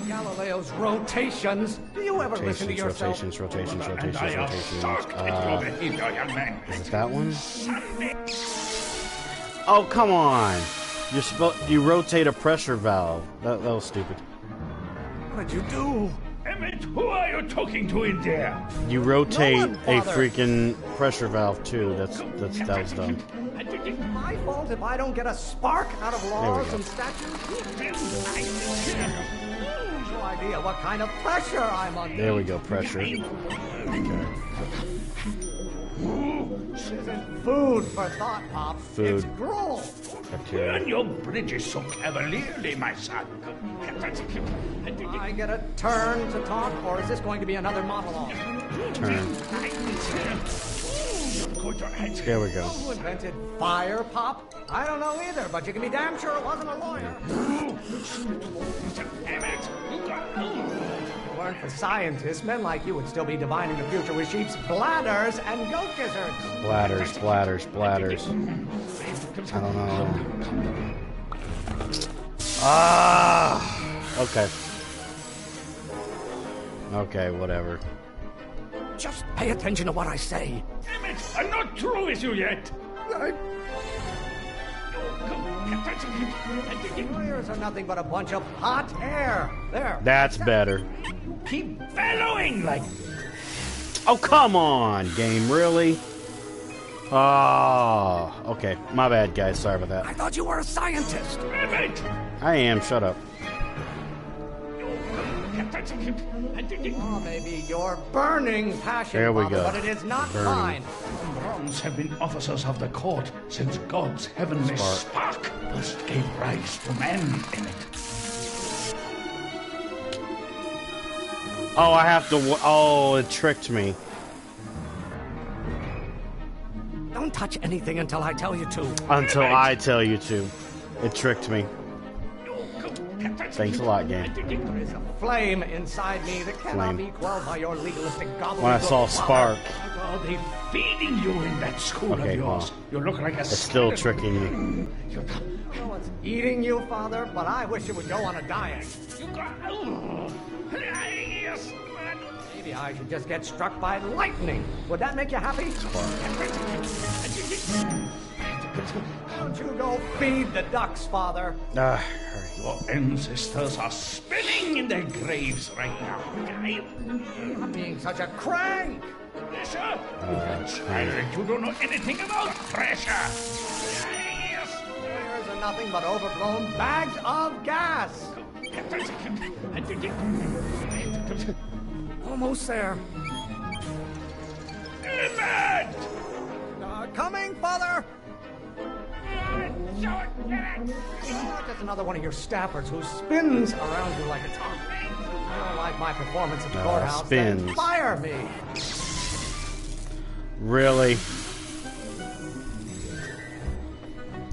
Galileo's rotations. Do you ever listen to yourself? Rotations. Is it that one? Oh, come on! You rotate a pressure valve. That was stupid. What did you do? Emmett, who are you talking to in there? You rotate No one, a Father. freaking pressure valve too. That was dumb. My fault if I don't get a spark out of laws go. and statutes? No idea what kind of pressure I'm under. There we go, pressure. This isn't food for thought, Pop. Food. It's gruel. Bacteria. Burn your bridges so cavalierly, my son. I get a turn to talk, or is this going to be another monologue? Turn. There we go. Who invented fire, Pop? I don't know either, but you can be damn sure it wasn't a lawyer. If it weren't for scientists, men like you would still be divining the future with sheep's bladders and goat gizzards. Bladders. I don't know. Ah! Okay, whatever. Just pay attention to what I say. Emmett, I'm not through with you yet. Lawyers are nothing but a bunch of hot air. There. That's better. Keep bellowing like... Oh, come on, game, really? Oh, okay. My bad, guys. Sorry about that. I thought you were a scientist. Emmett! I am. Shut up. Oh, maybe your burning passion, There we Father, go. but it is not Burning. mine. Browns have been officers of the court since God's heavenly spark first gave rise to man, Emmett. Oh, I have to. Oh, it tricked me. Don't touch anything until I tell you to. Until I tell you to. It tricked me. Thanks a lot, game. There is a flame inside me that cannot Flame. be quelled by your legalistic gobbledygook. When I saw Spark, What are they feeding you in that school Okay, of yours? well, You look like a it's still skeleton. tricking me. I don't know what's eating you, Father, but I wish it would go on a diet. You got... Oh. Yes, but... Maybe I should just get struck by lightning. Would that make you happy? Don't you go feed the ducks, Father. Hurry. Your ancestors are spinning in their graves right now. Not being such a crank. Pressure? You don't know anything about pressure. Yes. Lawyers are nothing but overblown bags of gas. Almost there. Emmett! Coming, Father! Just another one of your staffers who spins around you like a top. You don't like my performance at the courthouse, then spins. fire me! Really?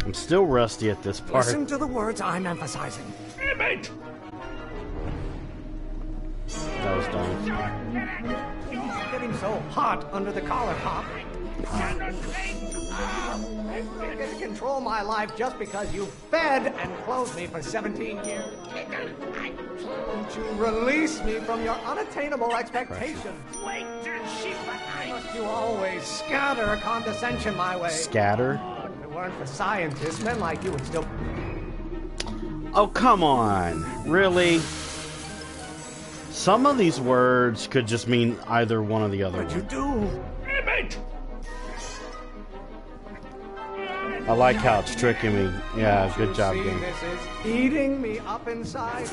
I'm still rusty at this part. Listen to the words I'm emphasizing. Emmett! That was dumb. It's getting so hot under the collar, Pop. I don't get to control my life just because you fed and clothed me for 17 years. Won't you release me from your unattainable expectations? Wait till she... Why must you always scatter condescension my way? Scatter? If it weren't for scientists, men like you would still... Oh, come on. Really? Some of these words could just mean either one or the other What'd you one. do? Emmett! right? I like how it's tricking me. Yeah, good job, See, game. this is eating me up inside.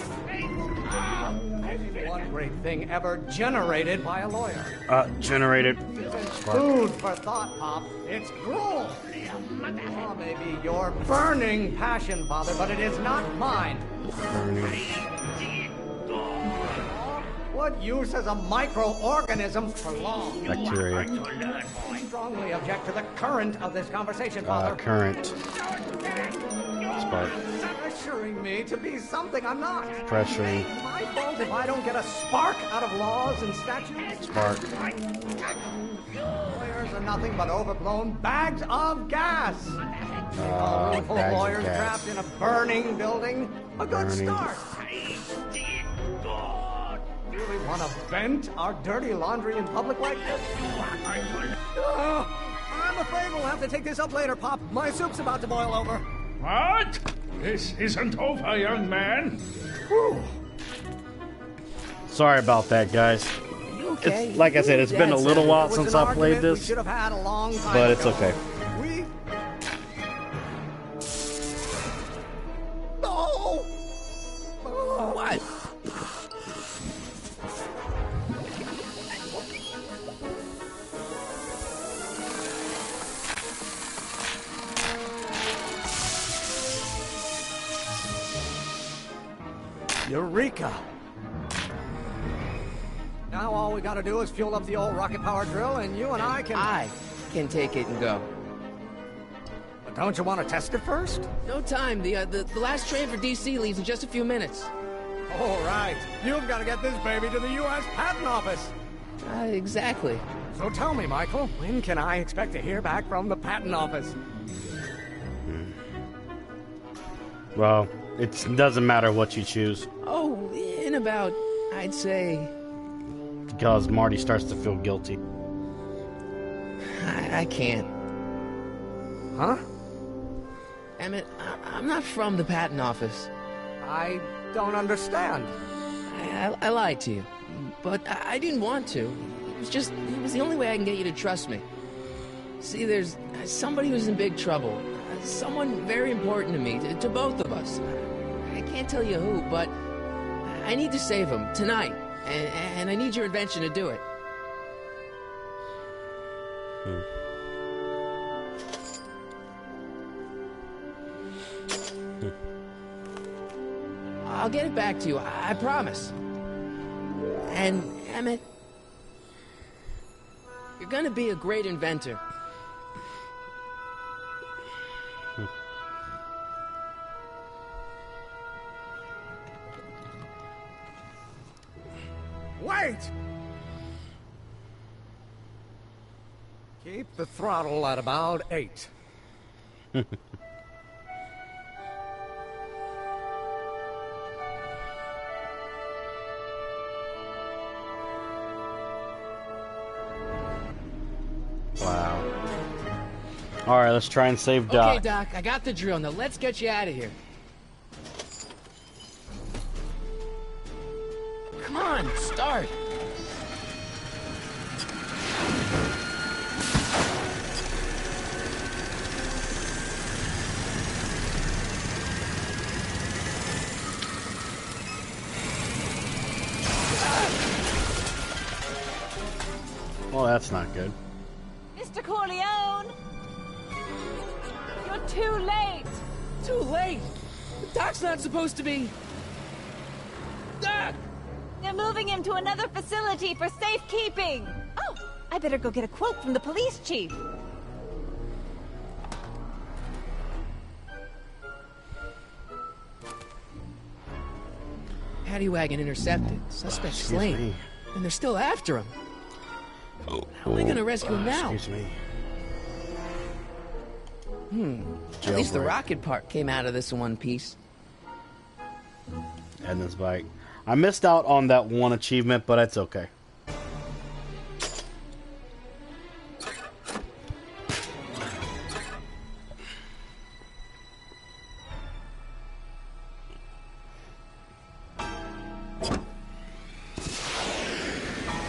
One great thing ever generated by a lawyer. Generated. Food for thought, Pop. It's gruel. Oh, maybe your burning passion, Father, but it is not mine. Burning. What use has a microorganism for long? Bacteria. I strongly object to the current of this conversation, Father. Current. Spark. Pressuring me to be something I'm not. Pressuring. My fault if I don't get a spark out of laws and statutes. Spark. Lawyers are nothing but overblown bags of gas. A room full of Bags of lawyers gas. trapped in a burning building. A good Burning. start. Really want to vent our dirty laundry in public like this? I'm afraid we'll have to take this up later, Pop. My soup's about to boil over. What? This isn't over, young man. Whew. Sorry about that, guys. Okay. It's, like I said, it's been a little while It was since an I played argument we this, should have had a long time but it's ago. okay. We... No! Oh. What? Eureka! Now all we gotta do is fuel up the old rocket power drill and you and I can take it and go. But don't you want to test it first? No time. The last train for DC leaves in just a few minutes. All right. You've got to get this baby to the U.S. Patent Office. Exactly. So tell me, Michael, when can I expect to hear back from the Patent Office? Well, it doesn't matter what you choose. Oh, in about, I'd say... Because Marty starts to feel guilty. I can't. Huh? Emmett, I'm not from the patent office. I don't understand. I lied to you, but I didn't want to. It was the only way I can get you to trust me. See, there's somebody who's in big trouble. Someone very important to me, to both of us. I can't tell you who, but I need to save him tonight, and I need your invention to do it. I'll get it back to you, I promise. And, Emmett, you're gonna be a great inventor. Wait! Keep the throttle at about 8. Wow. Alright, let's try and save Doc. Okay, Doc, I got the drill. Now let's get you out of here. Come on, start. Well, that's not good. Mr. Corleone! You're too late! Too late? The Doc's not supposed to be... Doc! They're moving him to another facility for safekeeping! Oh, I better go get a quote from the police chief. Paddy wagon intercepted. Suspect slain. And they're still after him. How are they gonna rescue him now? Excuse me. At least the Jailbreak. rocket part came out of this in one piece. And this bike. I missed out on that one achievement, but it's okay.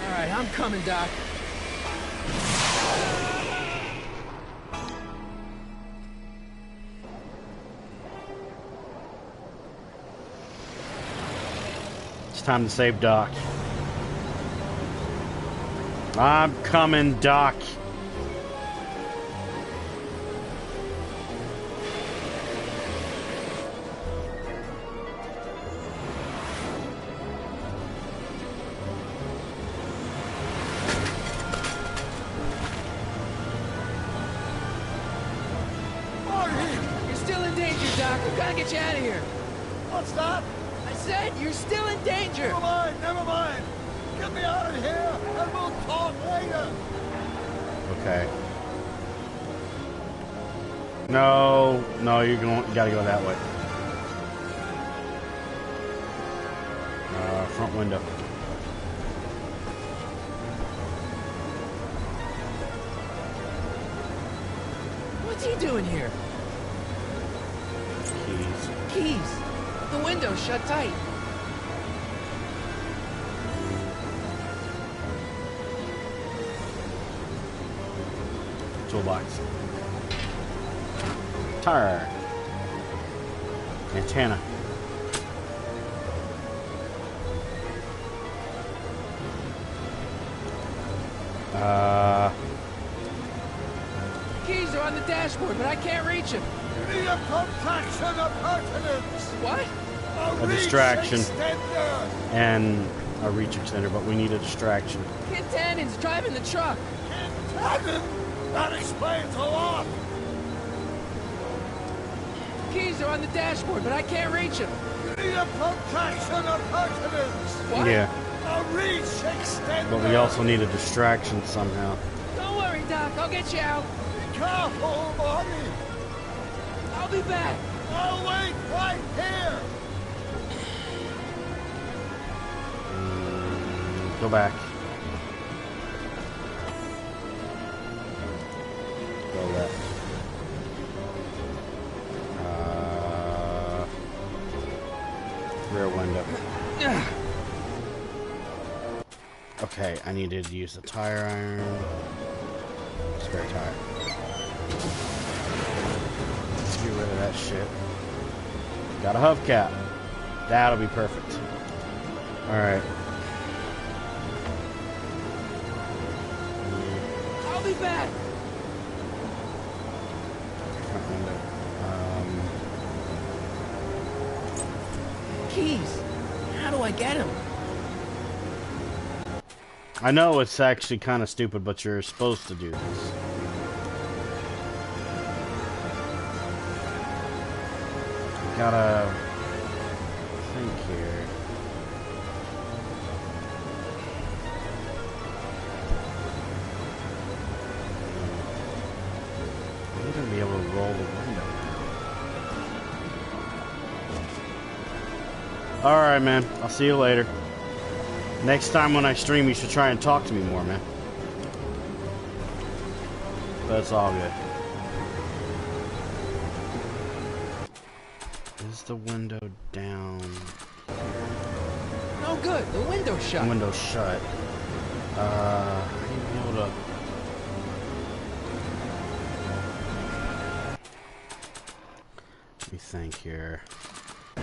Alright, I'm coming, Doc. It's time to save Doc. I'm coming, Doc. You're still in danger, Doc. We've got to get you out of here. What's that? I said you're still in danger. Never mind, never mind. Get me out of here, and we'll talk later. Okay. No, you gotta go that way. Front window. What's he doing here? Keys. The window's shut tight. Toolbox. Tire. Antenna. Keys are on the dashboard, but I can't reach him. You need a protection appurtenance. What? A distraction. Extender. And a reach extender, but we need a distraction. Kid Tannen's driving the truck. Kid Tannen? That explains a lot. Keys are on the dashboard, but I can't reach him. You need a protection appurtenance. What? Yeah. A reach extender. But we also need a distraction somehow. Don't worry, Doc. I'll get you out. Be careful, Marty. I'll be back. I'll wait right here. Go back. Go left. Rear window. Okay, I needed to use the tire iron. Spare tire. Get rid of that shit. Got a hubcap. That'll be perfect. Alright. I'll be back. Front window. Keys. How do I get him? I know it's actually kind of stupid, but you're supposed to do this. You gotta think here. I'm gonna be able to roll the window down. Alright, man. I'll see you later. Next time when I stream, you should try and talk to me more, man. But it's all good. Is the window down? No good. The window's shut. The window's shut. How do you be able to... Let me think here. I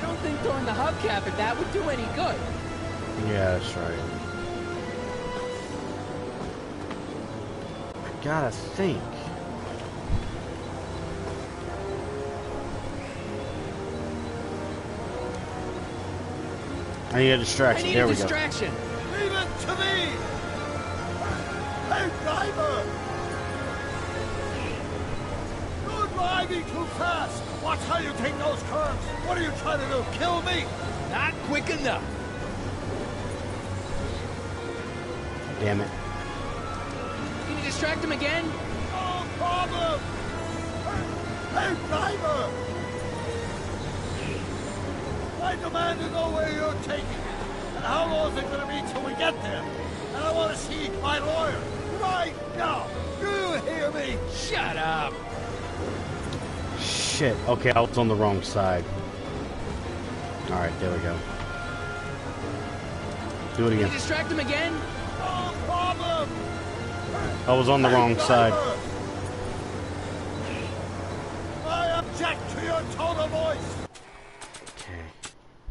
don't think throwing the hubcap at that would do any good. Yeah, that's right. I gotta think. I need a distraction. There we go. Distraction. Leave it to me. Hey, driver. You're driving too fast. Watch how you take those curves. What are you trying to do? Kill me? Not quick enough. Damn it. Can you distract him again? No problem. Hey, driver. I demand to know where you're taking me. And how long is it going to be till we get there? And I want to see my lawyer right now. Do you hear me? Shut up. Shit. Okay, I was on the wrong side. Alright, there we go. Do it Can again. you distract him again? No problem. I was on the wrong side. I object to your tone of voice. Okay.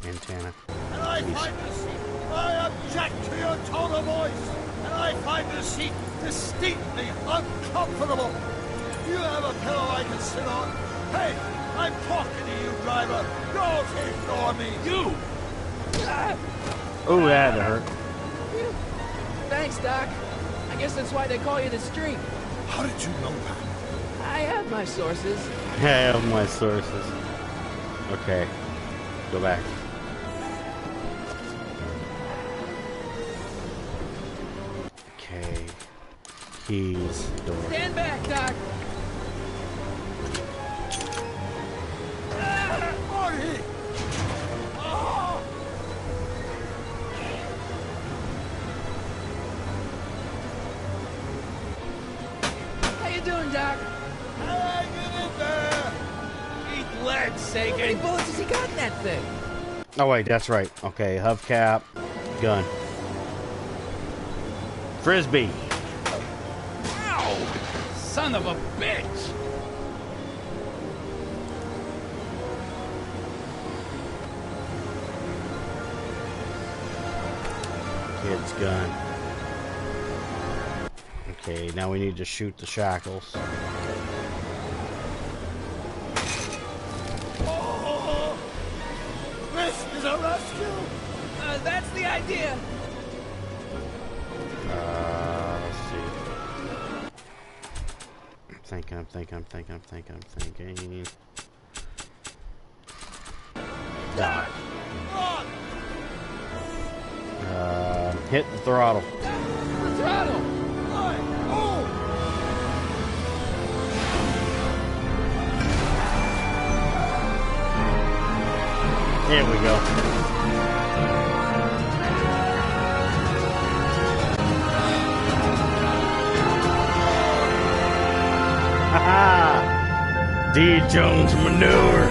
Antenna. And I I find the seat. I object to your tone of voice, and I find the seat distinctly uncomfortable. Do you have a pillow I can sit on? Hey, I'm talking to you, driver. Don't ignore me. You! Oh, that hurt. Thanks, Doc. I guess that's why they call you the Streak. How did you know that? I have my sources. I have my sources. Okay. Go back. Okay. Keys. Door. Stand back, Doc. Marty! Oh! How you doing, Doc? Hanging in there! Eat lead, Sagan. How many bullets has he got in that thing? Oh wait, that's right. Okay, hubcap, gun, frisbee. Ow! Son of a bitch! Kid's gun. Okay, now we need to shoot the shackles. Oh! This is a rescue! That's the idea. Let's see. I'm thinking. Die. Hit the throttle. The throttle. Here we go. Haha! D. Jones manure.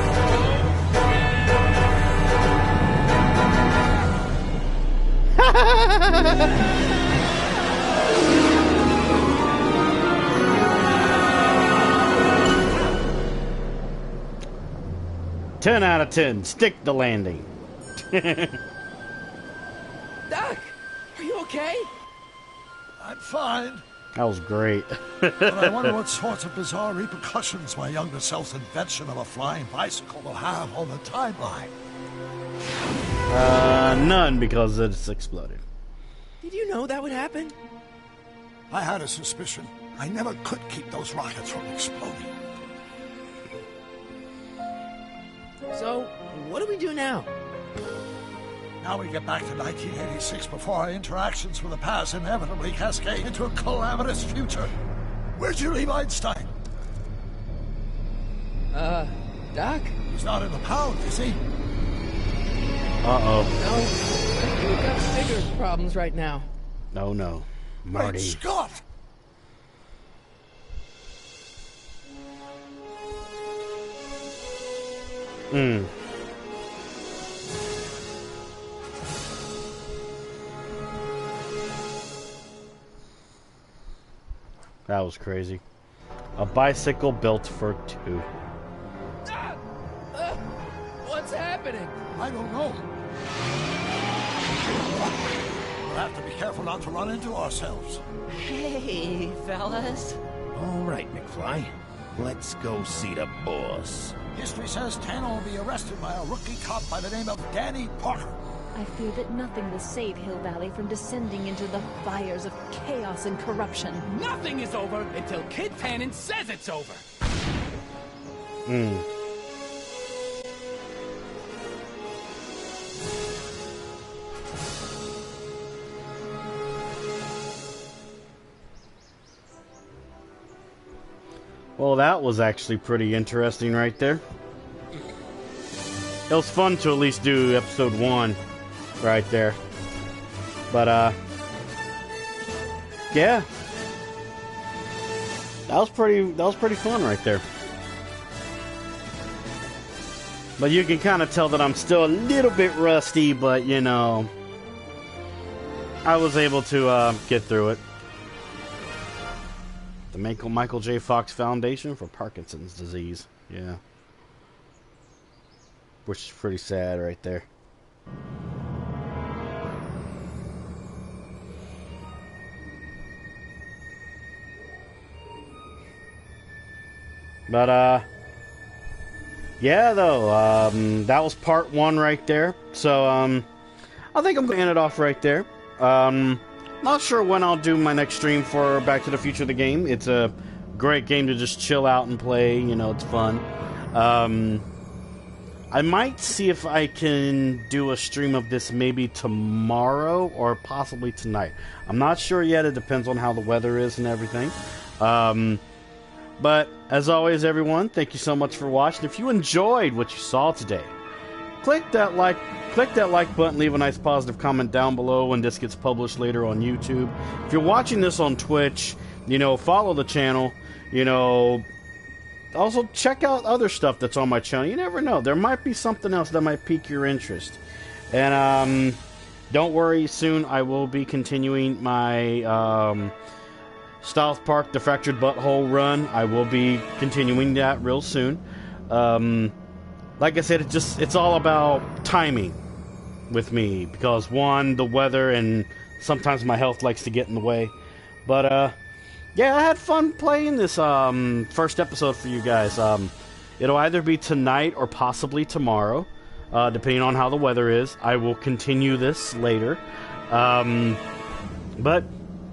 10 out of 10. Stick the landing. Doc, are you okay? I'm fine. That was great. But I wonder what sorts of bizarre repercussions my younger self's invention of a flying bicycle will have on the timeline. None, because it's exploded. Did you know that would happen? I had a suspicion. I never could keep those rockets from exploding. So, what do we do now? Now we get back to 1986 before our interactions with the past inevitably cascade into a calamitous future. Where'd you leave Einstein? Doc? He's not in the pound, is he? Uh-oh. No, I think we've got bigger problems right now. No. Marty. Great Scott! That was crazy. A bicycle built for two. What's happening? I don't know. We'll have to be careful not to run into ourselves. Hey, fellas. All right, McFly. Let's go see the boss. History says Tanner will be arrested by a rookie cop by the name of Danny Parker. I fear that nothing will save Hill Valley from descending into the fires of chaos and corruption. Nothing is over until Kid Tannen says it's over. Well, that was actually pretty interesting right there. It was fun to at least do episode 1 right there. But, yeah. That was pretty fun right there. But you can kind of tell that I'm still a little bit rusty, but, you know, I was able to get through it. The Michael J. Fox Foundation for Parkinson's disease. Yeah. Which is pretty sad right there. But, yeah, though, that was part 1 right there. So, I think I'm going to end it off right there. Not sure when I'll do my next stream for Back to the Future the game. It's a great game to just chill out and play. You know, it's fun. I might see if I can do a stream of this maybe tomorrow or possibly tonight. I'm not sure yet. It depends on how the weather is and everything. But as always, everyone, thank you so much for watching. If you enjoyed what you saw today, click that like button, leave a nice positive comment down below when this gets published later on YouTube. If you're watching this on Twitch, you know, follow the channel, you know. Also, check out other stuff that's on my channel. You never know. There might be something else that might pique your interest. And, don't worry, soon I will be continuing my, South Park The Fractured Butthole run. I will be continuing that real soon. Like I said, it's all about timing with me. Because, one, the weather, and sometimes my health likes to get in the way. But, yeah, I had fun playing this first episode for you guys. It'll either be tonight or possibly tomorrow, depending on how the weather is. I will continue this later. But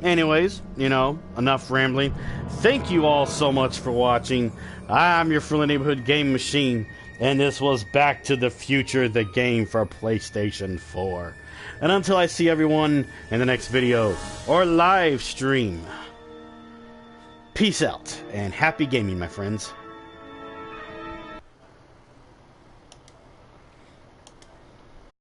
anyways, you know, enough rambling. Thank you all so much for watching. I'm your friendly neighborhood game machine, and this was Back to the Future, the game for PlayStation 4. And until I see everyone in the next video or live stream, peace out, and happy gaming, my friends.